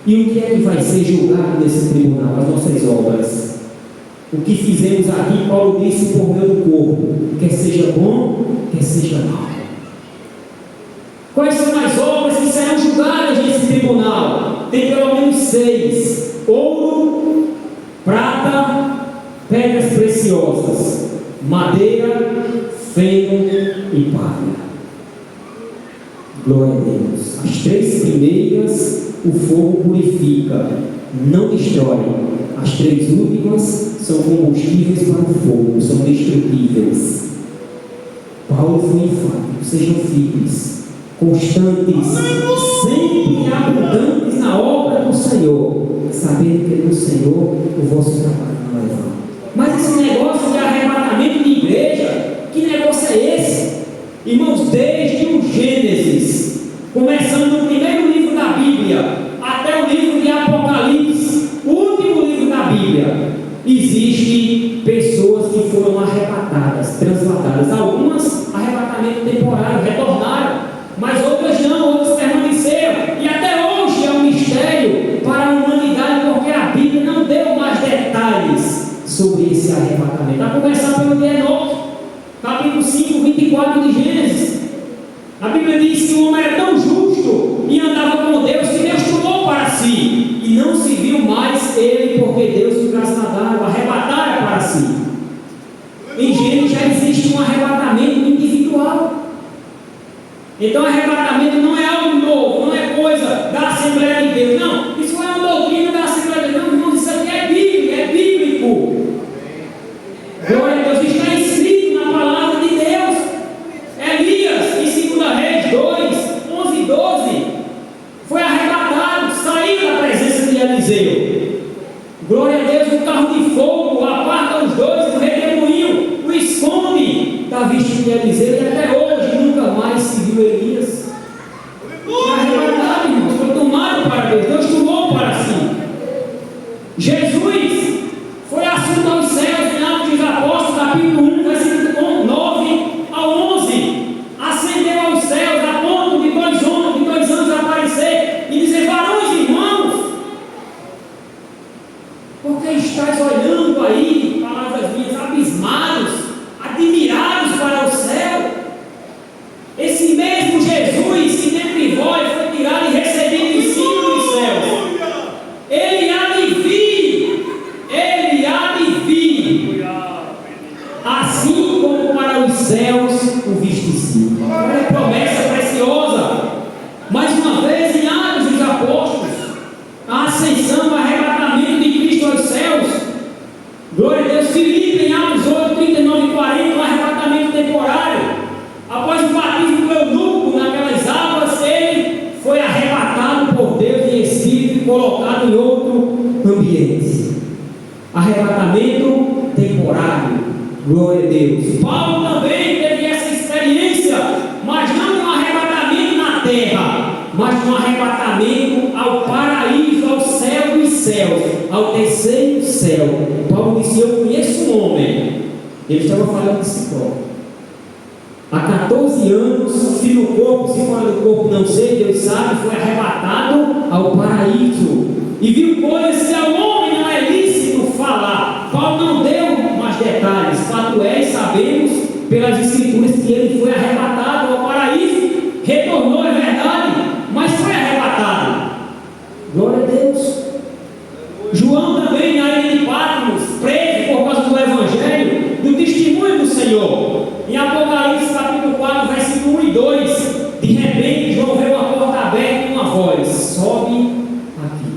E o que é que vai ser julgado nesse tribunal? As nossas obras. O que fizemos aqui, Paulo disse, por meio do corpo, quer seja bom, quer seja mal. Quais são as obras que serão julgadas nesse tribunal? Tem pelo menos 6: ouro, prata, pedras preciosas, madeira, feno e palha. Glória a Deus. As 3 primeiras o fogo purifica, não destrói. As 3 últimas são combustíveis para o fogo, são destrutíveis. Paulo foi enfático: sejam firmes, constantes, sempre abundantes na obra do Senhor, sabendo que no Senhor o vosso trabalho não é vão. Mas esse negócio de arrebatamento de igreja, que negócio é esse? Irmãos, desde o Gênesis, começando no primeiro livro da Bíblia até o livro de Apocalipse, o último livro da Bíblia, existem pessoas que foram arrebatadas, transladadas. Algumas arrebatamento temporário, retornaram, mas outras não, outras permaneceram. E até hoje é um mistério para a humanidade, porque a Bíblia não deu mais detalhes sobre esse arrebatamento. A começar pelo de Enoque, capítulo 5, 24 de Gênesis. A Bíblia diz que o homem era tão justo e andava com Deus que Deus tomou para si, e não se viu mais ele, porque Deus o trasladaram, arrebataram para si. Em Gênesis já existe um arrebatamento individual. Então arrebatamento não é algo novo, não é coisa da Assembleia de Deus, não. Isso não é uma doutrina da Assembleia de Deus, não, irmãos, isso aqui é bíblico, é bíblico. Glória a Deus, está escrito na palavra de Deus. Elias, em 2 Reis 2, 11 e 12, foi arrebatado, saiu da presença de Eliseu. Glória a Deus, o carro de fogo aparta os dois, o redemoinho o esconde da vista de Eliseu, e até hoje nunca mais se viu Elias. Foi arrebatado, irmãos, foi tomado para Deus, Deus tomou para si. Jesus foi assunto aos céus em Atos dos Apóstolos, capítulo 1, versículo 9 a 11. Ascendeu aos céus a ponto de 2 anos aparecer e dizer: varões e irmãos, porque estáis olhando aí, palavras minhas, abismados, admirados para o céu? Esse mesmo Jesus que dentre vós foi tirado e recebido em cima dos céus, ele há de vir, assim como para os céus o viste cima. É promessa preciosa. Mais uma vez, em Atos dos Apóstolos, a ascensão, o arrebatamento de Cristo aos céus. Glória a Deus. Filipe, em Atos 8, 39 e 40, o arrebatamento temporário. Após o batismo do eunuco naquelas águas, ele foi arrebatado por Deus em espírito e colocado em outro ambiente. Arrebatamento temporário. Glória a Deus. Paulo também teve essa experiência, mas não um arrebatamento mas no arrebatamento ao paraíso, ao céu dos céus, ao terceiro céu. Paulo disse: eu conheço um homem. Ele estava falando de si próprio. Há 14 anos, se no corpo, se fora do corpo, não sei, Deus sabe, foi arrebatado ao paraíso e viu coisas que ao homem não é lícito falar. Paulo não deu mais detalhes. Fato é, e sabemos pelas escrituras, que ele foi arrebatado ao paraíso, retornou, é verdade, mas foi arrebatado. Glória a Deus. João também, na ilha de Patmos, preso por causa do evangelho, do testemunho do Senhor. Em Apocalipse capítulo 4, versículo 1 e 2, de repente João vê uma porta aberta e uma voz: sobe aqui.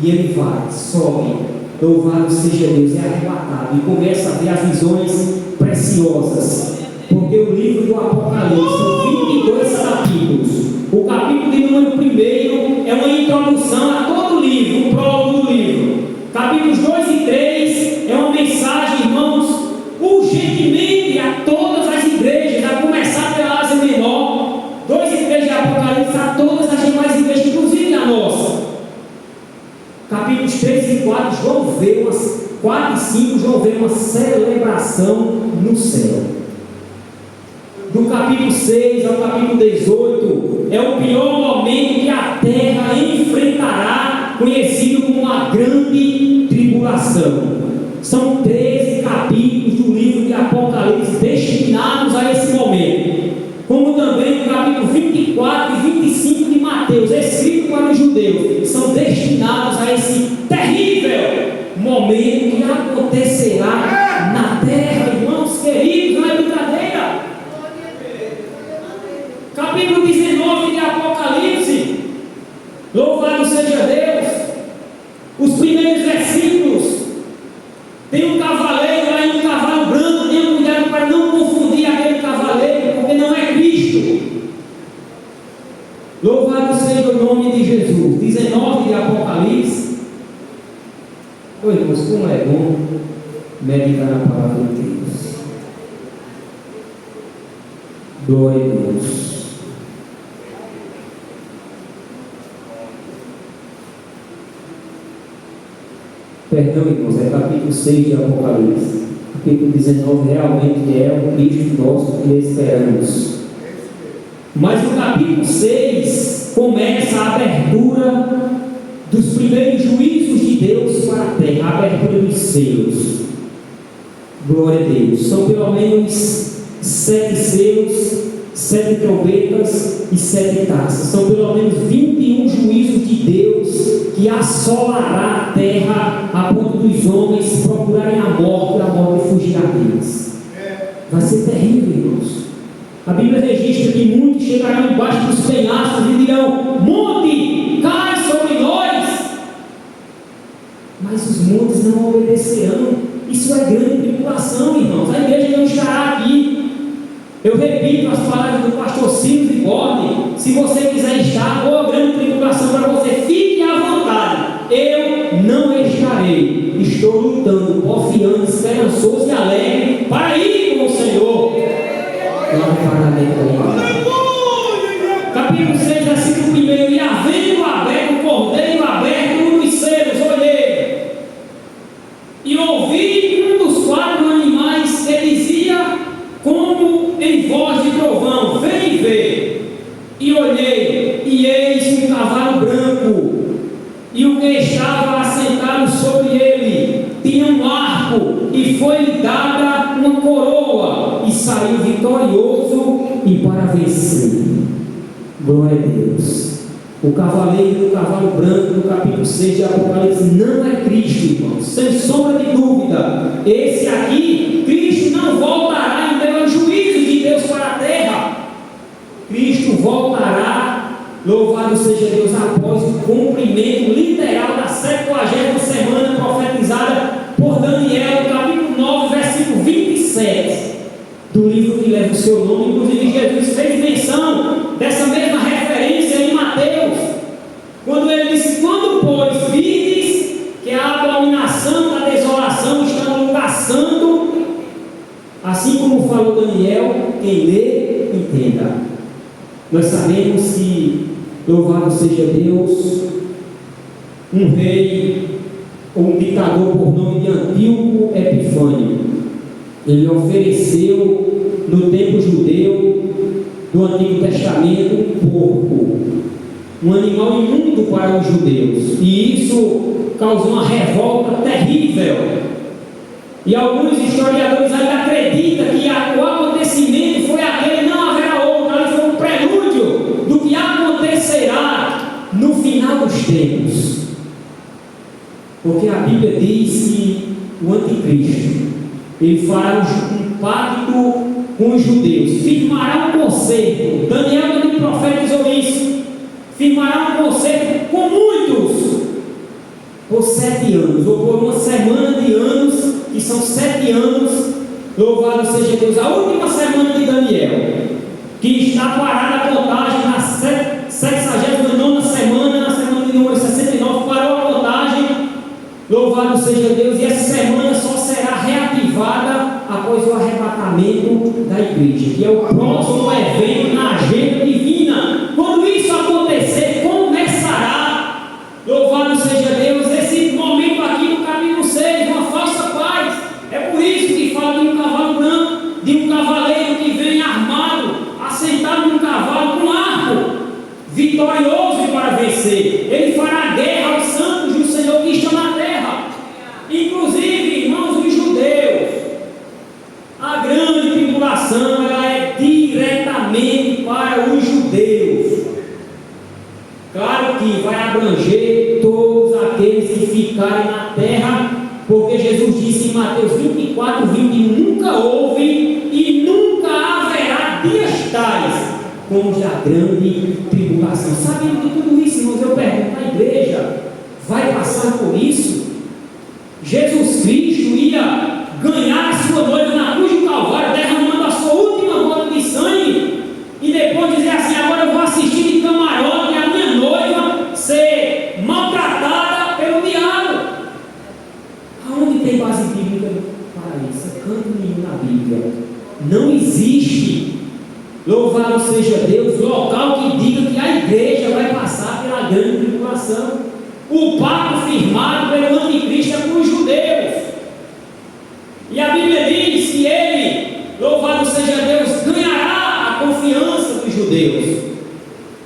E ele vai, sobe, louvado seja Deus, é arrebatado e começa a ver as visões preciosas, porque o livro do Apocalipse são 22 capítulos. O capítulo de número 1 é uma introdução a todo o livro, um prólogo do livro. Capítulos 2 e 3 é uma mensagem, irmãos, urgentemente a todas as igrejas, a começar pela Ásia Menor. 2 e 3 de Apocalipse a todas as demais igrejas, inclusive a nossa. Capítulos 3 e 4, João vê 4 e 5, João vê uma celebração no céu. Do capítulo 6 ao capítulo 18, é o pior momento que a terra enfrentará, conhecido como uma grande tribulação. São 13 capítulos do livro de Apocalipse destinados a esse momento, como também o capítulo 24 e 25 de Mateus, escrito para os judeus, são destinados a esse terrível momento que acontecerá na terra, irmãos queridos, não é brincadeira. Capítulo 19 de Apocalipse, louvado seja Deus, os primeiros versículos, tem um cavaleiro lá em um cavalo branco, tenha cuidado para não confundir aquele cavaleiro, porque não é Cristo. Louvado seja o nome de Jesus. 19 de Apocalipse. Oi, irmãos, como é bom meditar na palavra de Deus. Glória a Deus. Perdão, irmãos, é capítulo 6 de Apocalipse. Capítulo 19 realmente é o Cristo nosso que esperamos. Mas o capítulo 6 começa a abertura dos primeiros juízos de Deus para a terra, a abertura dos selos. Glória a Deus. São pelo menos 7 selos, 7 trombetas e 7 taças. São pelo menos 21 juízos de Deus que assolará a terra a ponto dos homens procurarem a morte fugirá deles. Vai ser terrível, irmãos. A Bíblia registra que muitos chegarão debaixo dos penhascos e dirão: monte, cai sobre nós. Mas os montes não obedecerão. Isso é grande tribulação, irmãos. A igreja não estará aqui. Eu repito as palavras do pastor Silvio de Borde: se você quiser estar, ou a grande tribulação para você, fique à vontade. Eu não estarei. Estou lutando, confiando, esperançoso e alegre para ir com o Senhor. Capítulo 6, versículo 1: e havendo aberto o cordeiro aberto nos selos, olhei e ouvi um dos 4 animais que dizia como em voz de trovão: vem ver. E olhei, e eis um cavalo branco, e o que estava assentado sobre ele tinha um arco, e foi-lhe dada uma coroa, e saiu vitorioso e para vencer. Glória a Deus. O cavaleiro do cavalo branco, no capítulo 6 de Apocalipse, não é Cristo, irmãos, sem sombra de dúvida. Esse aqui, Cristo não voltará em meio aos juízos de Deus para a terra. Cristo voltará, louvado seja Deus, após o cumprimento literal da 70ª semana profetizada por Daniel, capítulo 9, versículo 27 do livro que leva o seu nome. Inclusive Jesus fez menção dessa mesma referência em Mateus, quando ele disse: quando pois vides que a abominação da desolação está no lugar santo, assim como falou Daniel, quem lê, entenda. Nós sabemos que, louvado seja Deus, um rei ou um ditador por nome de Antíoco Epifânio, ele ofereceu no tempo judeu do Antigo Testamento um porco, um animal imundo para os judeus, e isso causou uma revolta terrível. E alguns historiadores ainda acreditam que o acontecimento foi aquele, não haverá outro, ali foi um prelúdio do que acontecerá no final dos tempos. Porque a Bíblia diz que o anticristo, ele fará um pacto com os judeus, firmará um concerto. Daniel, também profetizou isso. Firmará um concerto com muitos por 7 anos, ou por uma semana de anos, que são 7 anos. Louvado seja Deus. A última semana de Daniel, que está parada a contagem na 69ª semana, na semana de número 69, parou a contagem. Louvado seja Deus. E essa semana só será reativada após o arrebatamento da igreja, que é o próximo evento na agenda divina. Quando isso acontecer, começará, louvado seja Deus, esse momento aqui no capítulo 6, uma falsa paz. É por isso que fala de um cavalo branco, de um cavaleiro que vem armado, assentado num cavalo com arco, vitorioso para vencer. Ele fará guerra aos santos do Senhor que estão na terra, inclusive, irmãos, os judeus. A grande tribulação, ela é diretamente para os judeus. Claro que vai abranger todos aqueles que ficarem na terra, porque Jesus disse em Mateus 24, 20: nunca houve e nunca haverá dias tais como os da grande tribulação. Sabendo de tudo isso, irmãos, eu pergunto: a igreja vai passar por isso? Jesus Cristo ia ganhar a sua noiva na cruz do Calvário, derramando a sua última gota de sangue, e depois dizer assim: agora eu vou assistir de camarote a minha noiva ser maltratada pelo diabo. Aonde tem base bíblica para isso? Canto nenhum na Bíblia. Não existe, louvado seja Deus, local que diga que a igreja vai passar pela grande tribulação. O pacto firmado pelo anticristo é com os judeus. E a Bíblia diz que ele, louvado seja Deus, ganhará a confiança dos judeus.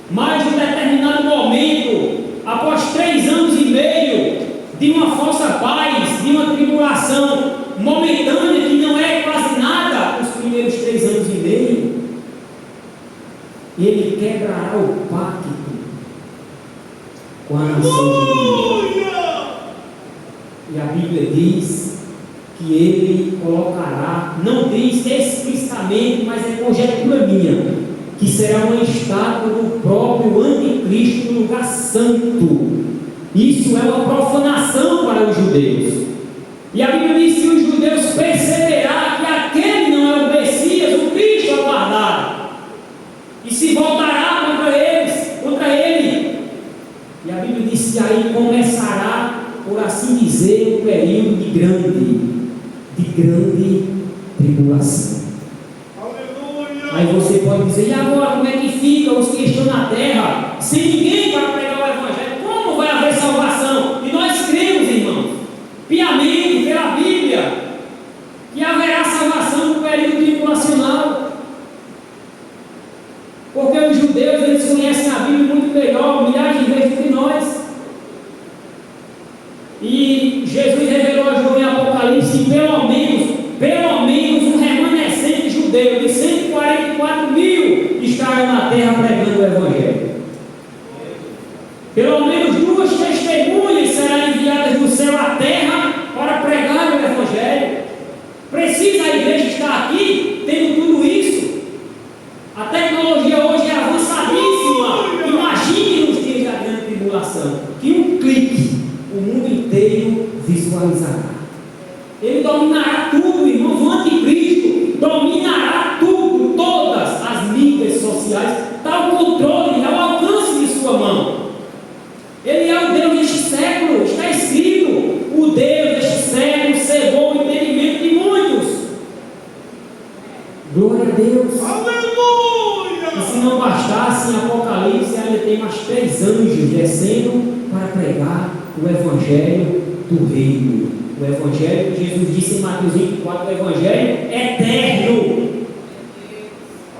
Mas em determinado momento, após 3 anos e meio de uma falsa paz, de uma tribulação momentânea que não é quase nada, os primeiros 3 anos e meio, ele quebrará o pacto com a nação judia. E a Bíblia diz que ele colocará, não diz explicitamente, mas é conjectura minha, que será uma estátua do próprio anticristo no lugar santo. Isso é uma profanação para os judeus. E a Bíblia diz que os judeus perceberão que aquele não é o Messias, o Cristo aguardado, e se voltará contra ele. E a Bíblia diz que aí começará, por assim dizer, um período de grande tribulação. Aleluia. Aí você pode dizer: e agora como é que fica os que estão na terra, sem ninguém para pregar o Evangelho? Como vai haver salvação? E nós cremos, irmãos, piamente pela Bíblia, que haverá salvação no período tribulacional. Porque os judeus, eles conhecem a Bíblia muito melhor, milhares de vezes do que nós. E Jesus revelou a João em Apocalipse que pelo menos um remanescente judeu de 144 mil estarão na terra pregando o Evangelho. Pelo menos 2 testemunhas serão enviadas do céu à terra para pregar o Evangelho. Precisa a igreja estar aqui tendo tudo isso? A tecnologia hoje é avançadíssima. Imagine nos dias da grande tribulação que um clique o mundo inteiro visualizará. Ele dominará tudo, irmãos. O anticristo dominará tudo, todas as mídias sociais. Está ao controle, ao alcance de sua mão. Ele é o Deus deste século. Está escrito: o Deus deste século cegou o entendimento de muitos. Glória a Deus. Aleluia. E se não bastasse, 3 anjos descendo para pregar o Evangelho do Reino. O Evangelho, Jesus disse em Mateus 24, o Evangelho eterno.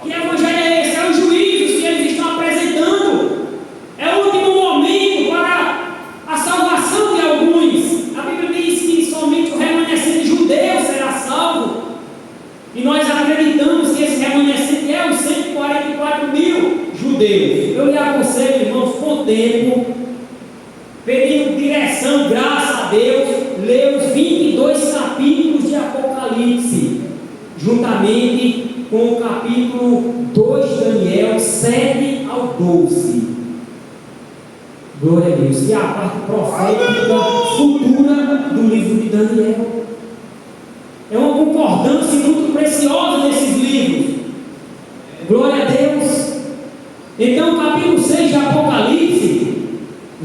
Que Evangelho é esse? É os juízos que eles estão apresentando. É o último momento para a salvação de alguns. A Bíblia diz que somente o remanescente judeu será salvo. E nós acreditamos que esse remanescente é os 144 mil judeus. Eu lhe aconselho, irmãos, com o tempo, pedindo direção, graça a Deus, ler os 22 capítulos de Apocalipse, juntamente com o capítulo 2 de Daniel, 7 ao 12. Glória a Deus, que é a parte profética futura do livro de Daniel. É uma concordância muito preciosa nesses livros. Glória a Deus. Então, o capítulo 6 de Apocalipse,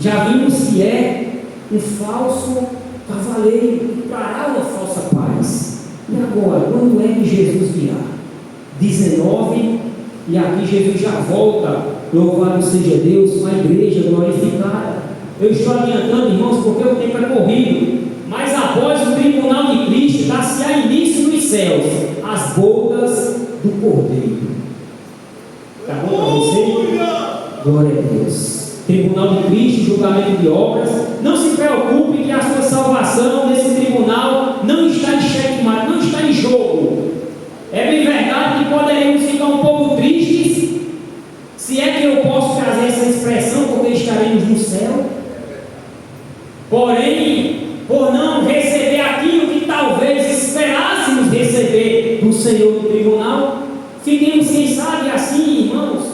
já vimos que é um falso cavaleiro que trará uma falsa paz. E agora, quando é que Jesus virá? 19, e aqui Jesus já volta, louvado seja Deus, com a igreja glorificada. Eu estou adiantando, irmãos, porque o tempo é corrido. Mas após o tribunal de Cristo, dá-se-á início nos céus as bodas do Cordeiro. Está bom para você? Glória a Deus. Tribunal de Cristo, julgamento de obras. Não se preocupe que a sua salvação nesse tribunal não está em xeque-mate, não está em jogo. É bem verdade que poderemos ficar um pouco tristes, se é que eu posso trazer essa expressão, porque estaremos no céu. Porém, por não receber aquilo que talvez esperássemos receber do Senhor no tribunal, fiquemos, quem sabe, assim, irmãos.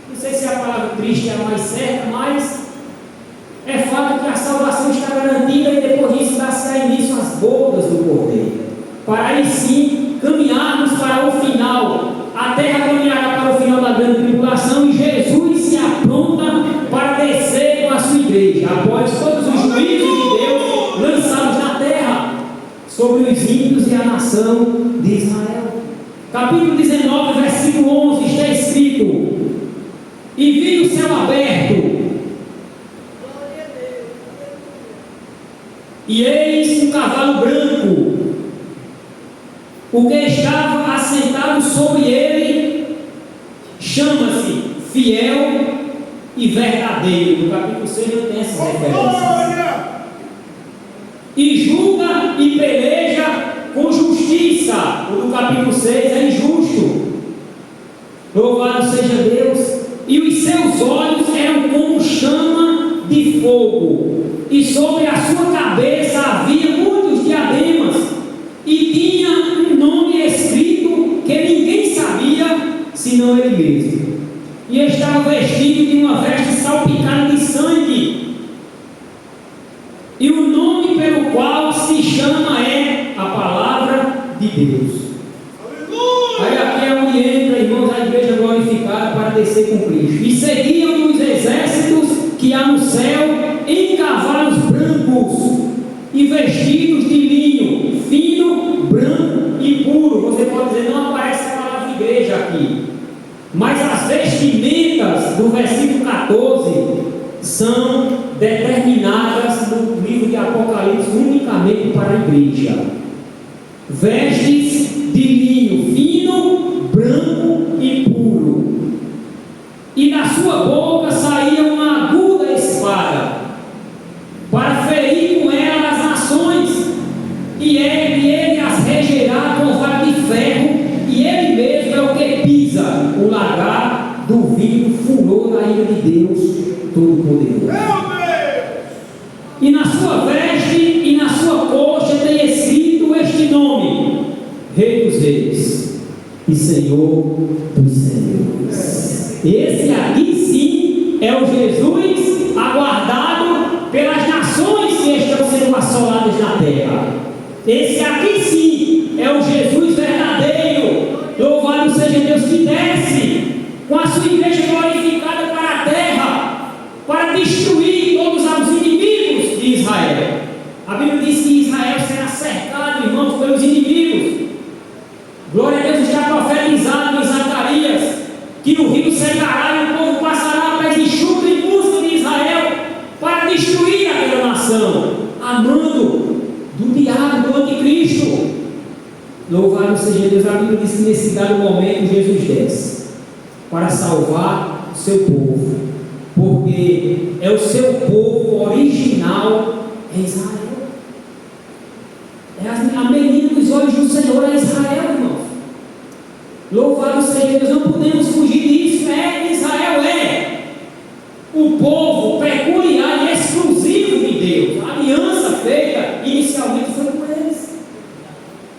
Não sei se a palavra triste é a mais certa, mas é fato que a salvação está garantida e depois disso dá-se início às bodas do Cordeiro, para aí sim caminharmos para o final. A terra caminhará para o final da grande tribulação e Jesus se apronta para descer com a sua igreja, após todos os juízos de Deus lançados na terra sobre os ímpios e a nação de Israel. Capítulo 19, versículo 11, está escrito: e vi o céu aberto, e eis um cavalo branco, o que estava assentado sobre ele chama-se Fiel e Verdadeiro. No capítulo 6 não tem essas referências. E julga e peleja com justiça. O do capítulo 6 é injusto. Louvado seja Deus. E os seus olhos eram como chama de fogo, e sobre a sua cabeça havia muitos diademas, e tinha um nome escrito que ninguém sabia senão ele mesmo. E estava vestido de uma veste salpicada de sangue, e o nome pelo qual se chama é a Palavra de Deus. Aí aqui é onde entra, irmãos, a igreja glorificada para descer com Cristo. E seguiam os exércitos que há no céu em cavalos brancos e vestidos de linho fino, branco e puro. Você pode dizer, não aparece a palavra igreja aqui, mas as vestimentas do versículo 14 são determinadas no livro de Apocalipse unicamente para a igreja. Vestes de linho fino, branco e puro, e da sua boca saía uma aguda espada, para ferir com ela as nações, e ele as regerá com vara de ferro, e ele mesmo é o que pisa o lagar do vinho furor da ira de Deus Todo-Poderoso. E na sua veste e na sua coxa tem escrito este nome: Rei dos Reis e Senhor dos Senhores. Esse aqui sim é o Jesus aguardado pelas nações que estão sendo assoladas na terra. Esse aqui sim é o Jesus verdadeiro. Louvado seja Deus, que desce com a sua igreja glorificada para a terra, para destruir todos os inimigos de Israel. A Bíblia diz que Israel será cercado, irmãos, pelos inimigos. Glória a Deus, está profetizado em Zacarias que o rio secará e o povo passará a pés enxutos e tribulação, amando do diabo, do anticristo. Louvado seja Deus. A Bíblia diz que nesse dado momento Jesus desce para salvar o seu povo, porque é o seu povo original, é Israel. É a menina dos olhos do Senhor, é Israel, irmãos. Louvado seja Deus. Não podemos fugir disso. Israel é o povo peculiar e exclusivo de Deus. A aliança feita inicialmente foi com eles.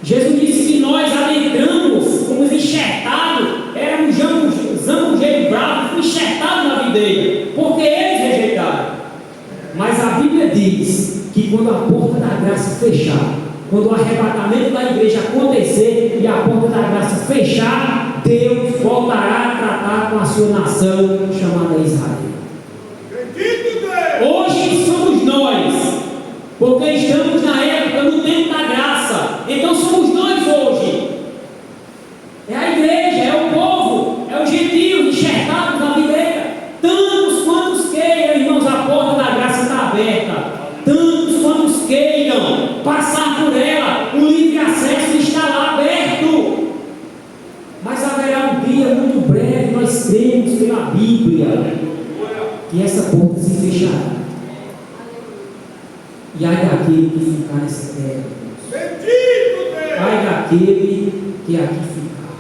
Jesus disse que nós adentramos, fomos enxertados, éramos zambujeiro bravo, enxertados na videira, porque eles rejeitaram. Mas a Bíblia diz que quando a porta da graça fechar, quando o arrebatamento da igreja acontecer e a porta da graça fechar, Deus voltará a tratar com a sua nação chamada Israel. Hoje somos nós, porque estamos na época, no tempo da graça. Então somos nós hoje. É a igreja, é o povo, é os gentios enxertados na videira. Tantos quantos queiram, irmãos, a porta da graça está aberta. Tantos quantos queiram passar por ela, o livre acesso está lá aberto. Mas haverá um dia muito breve, nós cremos pela Bíblia, que essa porta se fechará. E ai daquele que ficar nessa terra, ai daquele que aqui ficar.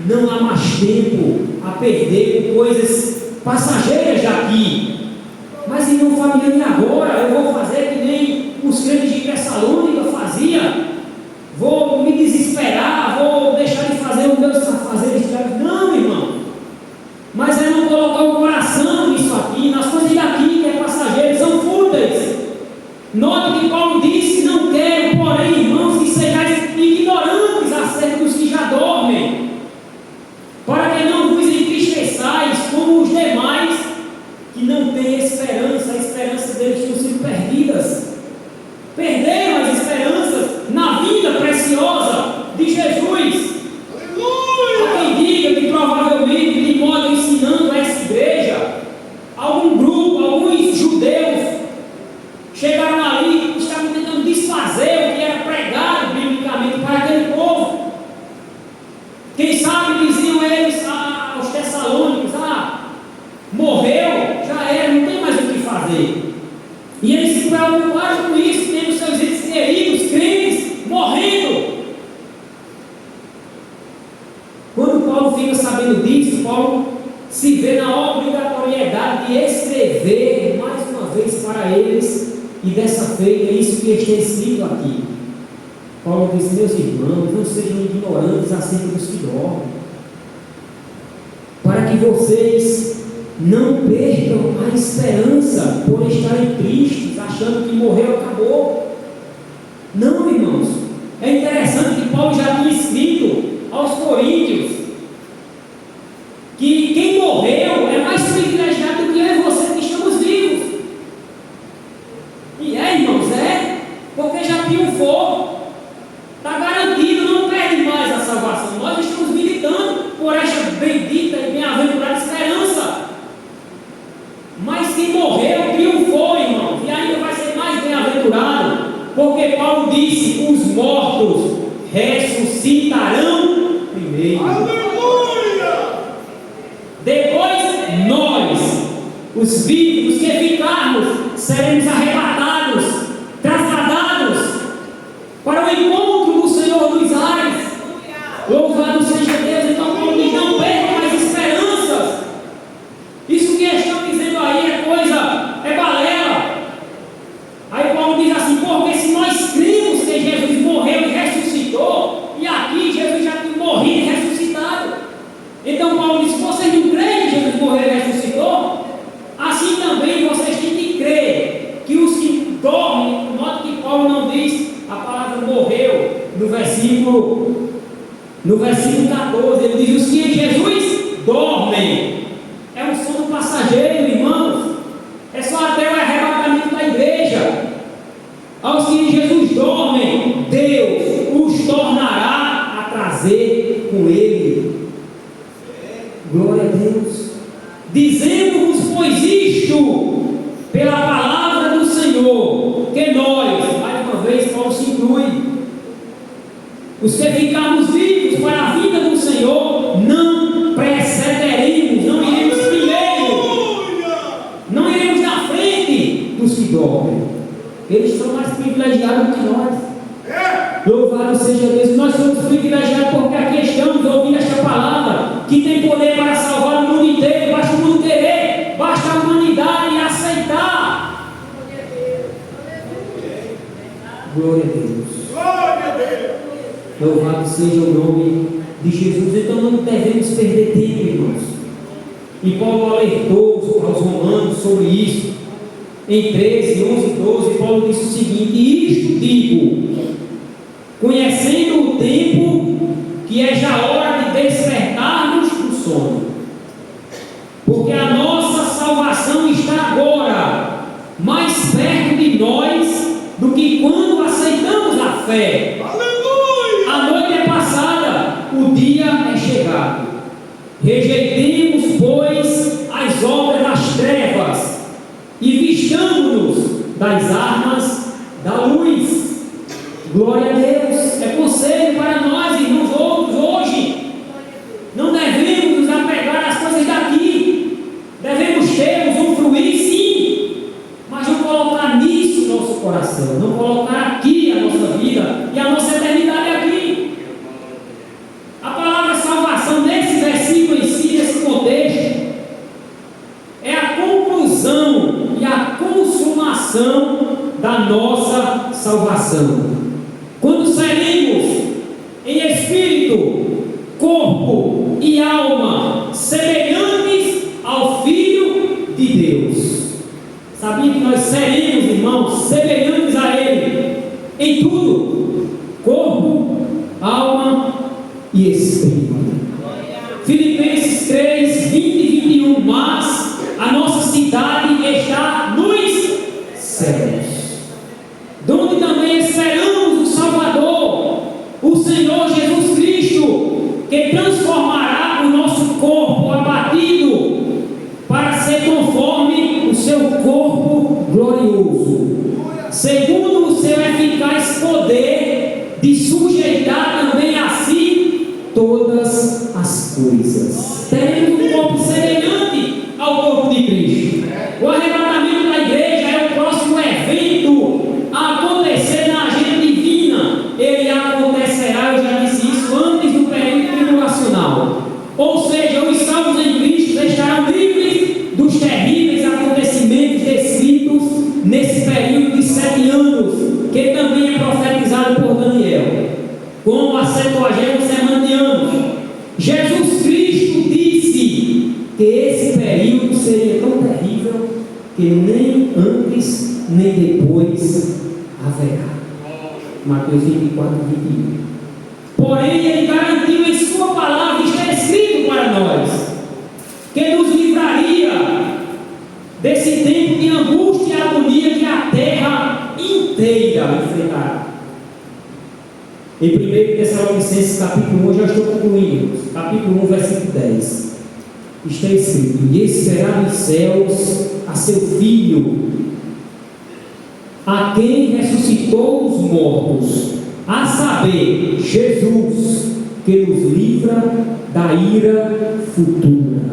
Não há mais tempo a perder com coisas passageiras daqui. Mas irmão família, e agora? Eu vou fazer que nem os crentes de Tessalônica faziam? Vou me desesperar? Vou deixar de fazer o meu fazer? Não, irmão. Mas é não colocar o coração nisso aqui, nas coisas daqui que é passageiro, são fúteis. Note que Paulo disse: não quero, porém, irmãos, que sejais ignorantes acerca dos que já dormem, para que não vos entristeçais como os demais que não têm esperança. A esperança deles tinha sido perdidas, perderam as esperanças na vida preciosa de Jesus. Há quem diga que provavelmente, de modo ensinando a essa igreja, algum grupo, alguns judeus chegaram ali e estavam tentando desfazer o que era pregado biblicamente para aquele povo. Quem sabe diziam eles aos tessalônicos: morreu, já era, não tem mais o que fazer. E eles se preocuparam com isso, tendo seus entes queridos, crentes, morrendo. Quando Paulo fica sabendo disso, Paulo se vê na obrigatoriedade de escrever mais uma vez para eles, e dessa feita é isso que está escrito aqui. Paulo diz: meus irmãos, não sejam ignorantes acerca dos que dormem, para que vocês não percam a esperança por estarem tristes, achando que morreu, acabou. Não, irmãos. É interessante que Paulo já tinha escrito aos coríntios que quem morreu é mais privilegiado do que eu e você que estamos vivos. E irmãos, porque já triunfou, está garantido, não perde mais a salvação. Nós estamos militando por esta bendita e bem-aventurada esperança. Mas quem morreu, triunfou, irmãos, e ainda vai ser mais bem-aventurado, porque Paulo disse: os mortos ressuscitarão primeiro. Aleluia! Depois nós, os vivos que ficarmos, seremos arrebatados, trasladados para o encontro do Senhor dos ares. Louvado seja Deus. Então Paulo diz: não perca mais esperanças. Isso que estão dizendo aí é balela. Aí Paulo diz assim: porque se nós cremos que Jesus morreu e ressuscitou, e aqui Jesus já tinha morrido e ressuscitado, então Paulo diz: se vocês não creem que Jesus morreu e ressuscitou, assim também vocês têm que crer que os que dormem. Note que Paulo não diz a palavra morreu no versículo 14, ele diz: os que em Jesus dormem. É um sono passageiro, irmãos. É só até o arrebatamento da igreja. Aos que em Jesus dormem, Deus os tornará a trazer com Ele. Glória a Deus. Dizemos-vos, pois, isto pela palavra do Senhor, os que ficarmos vivos para a vida do Senhor, não precederemos, não iremos primeiro, não iremos na frente dos que dormem. Eles são mais privilegiados que nós. Louvado seja Deus. Nós somos privilegiados porque aqui estamos ouvindo esta palavra que tem poder para salvar o mundo inteiro. Basta o mundo querer, basta a humanidade aceitar. Glória a Deus. Glória a Deus. Louvado seja o nome de Jesus. Então não devemos perder tempo, irmãos. E Paulo alertou aos romanos sobre isso. Em 13, 11 e 12, Paulo disse o seguinte: e isto digo, conhecendo o tempo, que é já hora de despertarmos do sono, porque a nossa salvação está agora mais perto de nós do que quando aceitamos a fé. Aleluia. A noite é passada, o dia é chegado. Rejeitemos, pois, as obras das trevas e vistamos-nos das armas da luz. Glória a Deus. É conselho para nós, irmãos, outros hoje. Não devemos nos apegar às coisas daqui. Devemos ter, usufruir, sim, mas não colocar nisso o nosso coração, não colocar aqui a nossa vida e a nossa eternidade aqui. A palavra salvação nesse versículo em si, nesse contexto, é a conclusão e a consumação da nossa salvação. Quando seremos em espírito, corpo e alma semelhantes ao Filho de Deus. Sabia que nós seremos, irmãos, semelhantes a Ele em tudo: corpo, alma e espírito. Filipenses 3, 20 e 21. Mas a nossa cidade está nos céus, donde também esperamos o Salvador, o Senhor Jesus Cristo, que transformará o nosso corpo abatido para ser conforme o seu corpo glorioso, segundo o seu eficaz poder de sujeitar também a si todas as coisas. Teremos um corpo semelhante ao corpo de Cristo. O arrebatamento da igreja é o próximo evento a acontecer na agenda divina. Ele acontecerá, eu já disse isso, antes do período tribulacional. Ou seja, os salvos em Cristo estarão livres dos terríveis acontecimentos descritos nesse período de 7 anos, que também é profetizado por Daniel, como a 70ª semana de anos. Jesus Cristo disse que esse período seria tão terrível que nem antes nem depois haverá. Mateus 24, 21. Porém, ele garantiu em sua palavra, está escrito para nós, que nos livraria desse tempo de angústia e agonia que a terra inteira enfrentará. Em 1 Tessalonicenses capítulo 1, já estou concluindo, capítulo 1, versículo 10, está escrito: e esperar nos céus a seu Filho, a quem ressuscitou os mortos, a saber, Jesus, que nos livra da ira futura.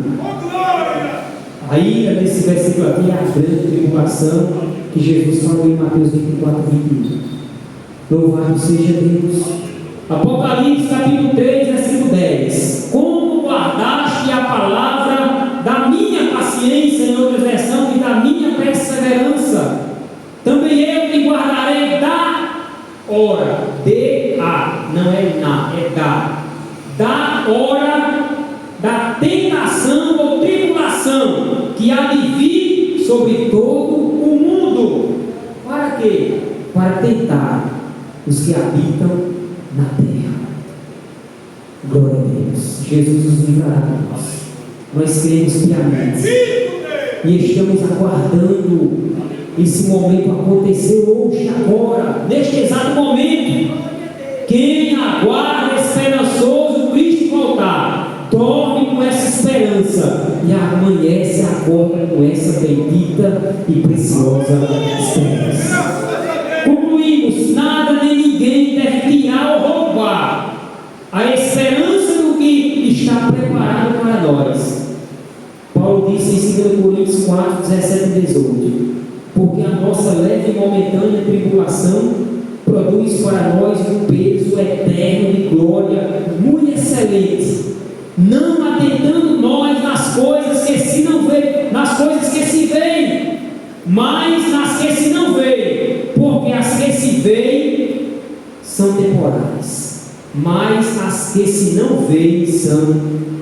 A ira desse versículo aqui é a grande tribulação que Jesus falou em Mateus 24, 21. Louvado seja Deus. Apocalipse capítulo 3, versículo 10. Como guardaste a palavra da minha paciência, em outra versão, e da minha perseverança, também eu te guardarei da hora, não é na, é da hora da tentação ou tribulação que há de vir sobre todo o mundo. Para quê? Para tentar os que habitam na terra. Glória a Deus. Jesus nos livrará de nós. Nós cremos piamente e estamos aguardando esse momento acontecer hoje, agora, neste exato momento. Quem aguarda esperançoso Cristo voltar, dorme com essa esperança e amanhece, acorda com essa bendita e preciosa esperança. Concluímos: nada nem ninguém deve tirar ou roubar produz para nós um peso eterno de glória muito excelente, não atentando nós nas coisas que se não veem, nas coisas que se veem, mas nas que se não veem, porque as que se veem são temporais, mas as que se não veem são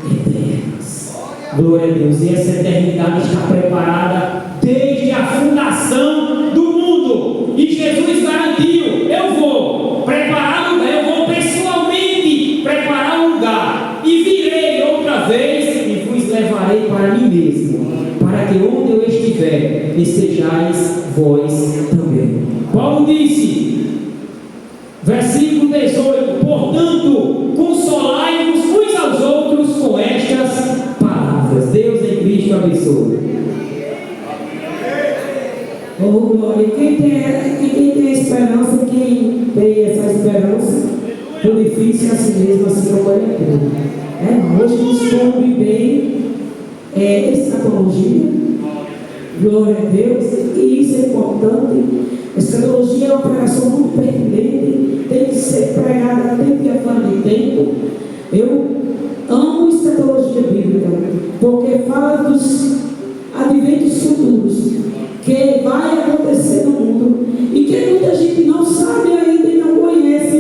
eternas. Glória a Deus. E essa eternidade está preparada desde a fundação do mundo, e Jesus garantiu: eu vou preparar lugar, eu vou pessoalmente preparar um lugar, e virei outra vez e vos levarei para mim mesmo, para que onde eu estiver estejais vós também. Paulo disse, versículo 18: portanto, consolai-vos uns aos outros com estas palavras. Deus em Cristo abençoe. Oh, glória. Quem tem esperança, quem tem essa esperança, purifique-se a si mesmo, assim como ele é puro. Hoje descobre bem escatologia. Glória a Deus. E isso é importante. Escatologia é uma pregação muito pertinente, tem que ser pregada a tempo e a fora de tempo. Eu amo escatologia bíblica, porque fala dos adventos futuros que vai acontecer no mundo e que muita gente não sabe ainda e não conhece,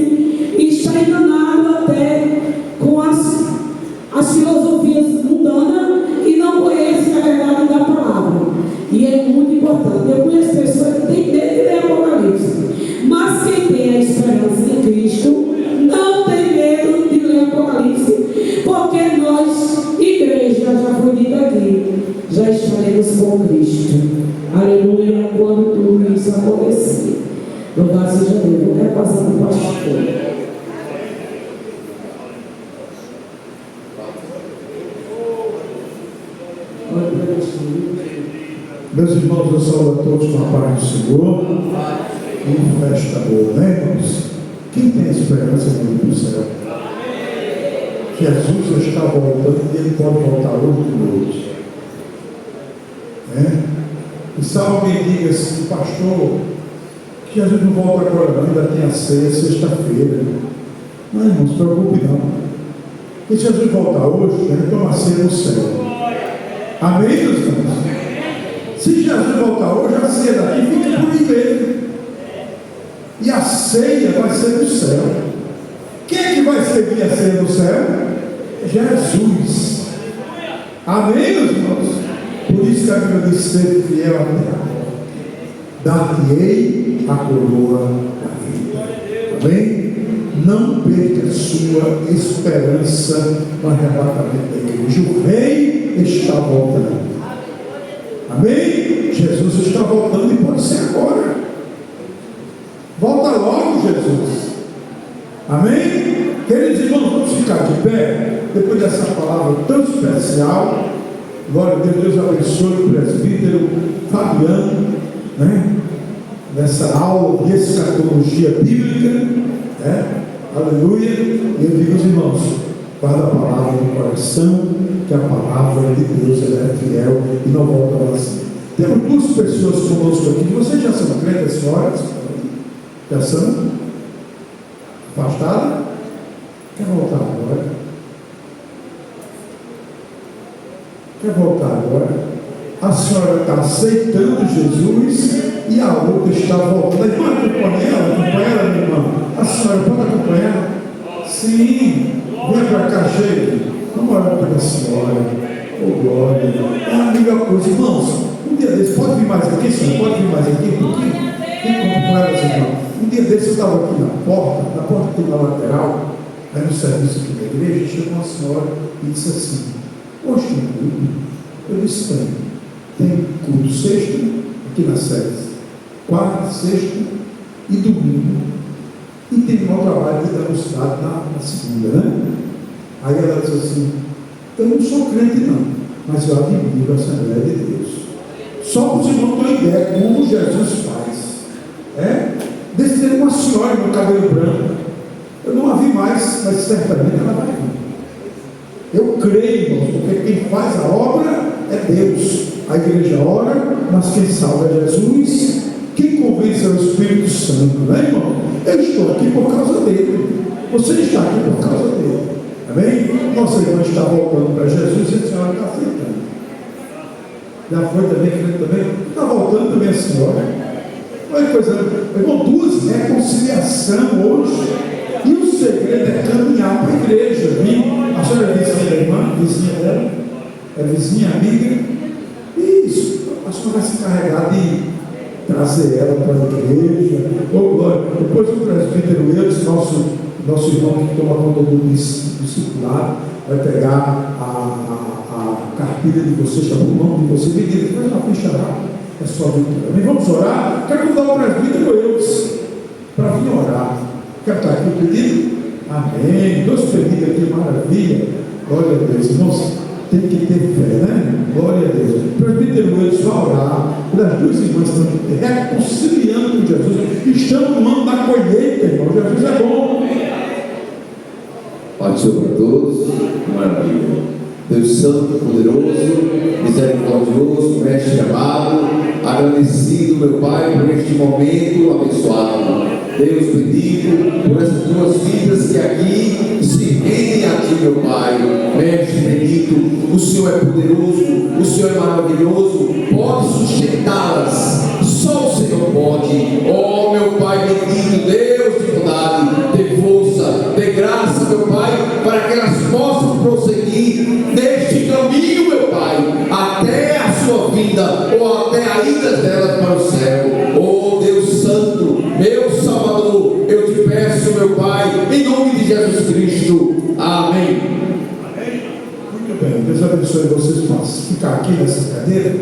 e está enganado até com as filosofias mundanas e não conhece a verdade da palavra. E é muito importante. Eu conheço pessoas que têm medo de ler Apocalipse, mas quem tem a esperança em Cristo não tem medo de ler Apocalipse, porque nós, igreja, já foi dito aqui, já estaremos com Cristo. Aleluia, quando tudo isso acontecer. Louvado seja Deus. Vou repassar para o pastor. Meus irmãos, eu saúdo a todos com a paz do Senhor. Que festa boa, né, irmãos? Quem tem esperança de ir para o céu? Jesus está voltando e ele pode voltar hoje de noite. E sabe, alguém diga assim: pastor, que a gente não volta agora, não, ainda tem a ceia, sexta-feira. Não, irmão, não se preocupe não. Porque se a gente voltar hoje, a gente toma a ceia no céu. Amém, meus irmãos? Se Jesus voltar hoje, a ceia daqui fica por aí mesmo. E a ceia vai ser no céu. Quem é que vai servir a ceia no céu? Jesus. Amém, meus irmãos? Por isso que a Bíblia diz: ser fiel até a morte, dar-te-ei a coroa da vida. Amém? Não perca a sua esperança no arrebatamento da igreja. O rei está voltando. Amém? Jesus está voltando e pode ser agora. Volta logo, Jesus. Amém? Queridos irmãos, vamos ficar de pé depois dessa palavra tão especial. Glória a Deus. Deus abençoe o presbítero Fabiano, né? Nessa aula de escatologia bíblica, né? Aleluia. E eu digo aos irmãos: guarda a palavra no coração, que a palavra de Deus é fiel e não volta vazia. Temos duas pessoas conosco aqui. Vocês já são crentes, senhoras? Já são? Afastada? Quer voltar agora? Quer voltar agora? A senhora está aceitando Jesus e a outra está voltando. A irmã acompanha ela, minha irmã. A senhora pode acompanhar? Sim. Vem para cá, cheio. Vamos orar pela senhora. Oh, glória. É a melhor coisa. Irmãos, um dia desse, pode vir mais aqui, senhor? Pode vir mais aqui? Vem com elas, irmão. Um dia desse eu estava aqui na porta que tem na lateral, aí no serviço aqui da igreja, chegou uma senhora e disse assim: hoje tem culto? Eu disse: tem culto sexta, aqui na sede, quarta, sexta e domingo, e tem um trabalho de demonstrado na segunda, né? Aí ela disse assim: eu não sou crente não, mas eu admiro a Assembleia de Deus. Só para os irmãos terem ideia como Jesus faz. Desse ter uma senhora com cabelo branco. Eu não a vi mais, mas certamente ela vai vir. Eu creio, irmãos, porque quem faz a obra é Deus. A igreja ora, mas quem salva é Jesus. Quem convence é o Espírito Santo, né, irmão? Eu estou aqui por causa dele. Você está aqui por causa dele. Amém? Nossa irmã está voltando para Jesus e a senhora está aceitando. Já foi também, crente também? Está voltando também a senhora. Olha que coisa, irmão, duas reconciliação hoje. E o segredo é caminhar para a igreja. Viu? A senhora é vizinha da irmã, vizinha dela, é vizinha, amiga. Isso, a senhora vai se encarregar de trazer ela para a igreja. Oh, glória. Depois o presbítero Eudes, nosso irmão que toma conta do discipulado, vai pegar a cartilha de vocês, está no nome de vocês, menina, faz uma ficha lá, é só vitória. Vamos orar. Quero convidar o presbítero Eudes para vir orar. Quer estar aqui o pedido? Amém. Dois pedidos aqui, maravilha. Glória a Deus. Irmãos, tem que ter fé, né? Glória a Deus. O presbítero Eudes vai orar. As duas irmãs estão reconciliando com Jesus. Estamos no ano da colheita, irmão. Jesus é bom. Paz sobre todos, maravilha. Deus Santo, poderoso, misericordioso, mestre amado, agradecido, meu Pai, por este momento abençoado. Deus bendito, por essas duas vidas que aqui se rendem a Ti, meu Pai. Mestre bendito, o Senhor é poderoso, o Senhor é maravilhoso, pode sustentá-las, só o Senhor pode. Oh, meu Pai bendito, Deus de bondade, dê força, dê graça, meu Pai, para que elas possam prosseguir neste caminho, meu Pai, até a sua vida, ou até a ida delas para o céu. Oh, Deus Santo, meu Salvador, eu te peço, meu Pai, em nome de Jesus Cristo. Amém. Muito bem, Deus abençoe vocês. Posso ficar aqui nessa cadeira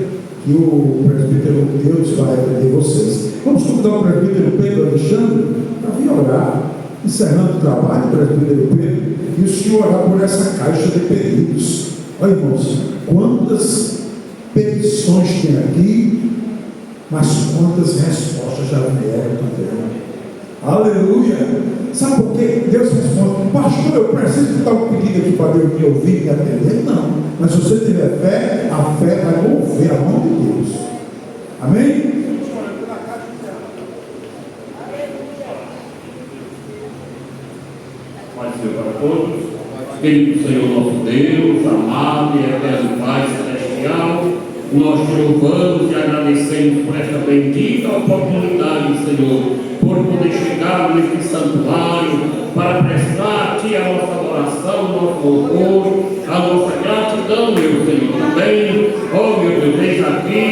e o presbítero Deus vai atender vocês. Vamos convidar o presbítero Pedro Alexandre para vir orar, encerrando o trabalho, presbítero Pedro, e o senhor orar por essa caixa de pedidos. Olha, irmãos, quantas petições tem aqui, mas quantas respostas já vieram também. Aleluia! Sabe por quê? Deus responde: pastor, eu preciso estar um pedido aqui para Deus me ouvir e me atender. Não, mas se você tiver fé, a fé vai mover a mão de Deus. Amém? Pode ser para todos. Querido Senhor nosso Deus, amado e eterno Pai Celestial, nós te louvamos e agradecemos por esta bendita oportunidade, Senhor, por poder chegar neste santuário para prestar a Ti a nossa adoração, o nosso louvor, a nossa gratidão, meu Senhor, também. Oh, meu Deus, eis aqui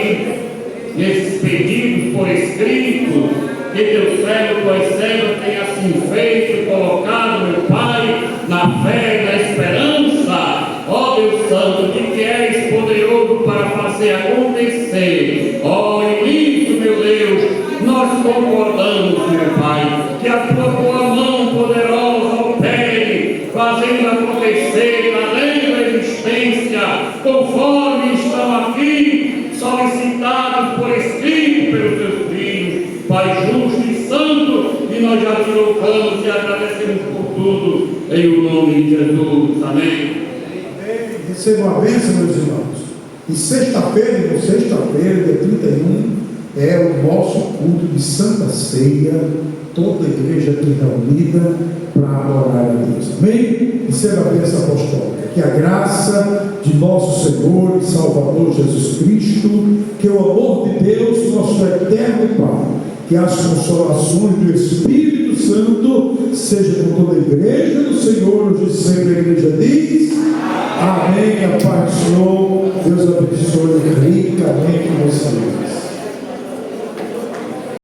esses pedidos por escrito, que teu servo, tua serva, tenha assim feito e colocado, meu Pai, na fé e na esperança, ó Deus Santo, de que és poderoso para fazer acontecer. Ó, e nisso, meu Deus, nós concordamos, meu Pai, que a tua boa mão poderosa opere, fazendo acontecer na lei da existência, conforme estão aqui solicitados por escrito pelos teus filhos, Pai justo e santo, e nós já te louvamos e agradecemos por tudo, em o nome de Jesus. Amém. Recebam a bênção, meus irmãos. E sexta-feira, dia 31, é o nosso culto de Santa Ceia, toda a igreja aqui reunida para adorar a Deus. Amém? Receba a bênção apostólica. Que a graça de nosso Senhor e Salvador Jesus Cristo, que o amor de Deus, nosso eterno Pai, que as consolações do Espírito Santo seja com toda a igreja do Senhor, hoje sempre a igreja diz amém. A paz do Senhor, Deus abençoe ricamente vocês.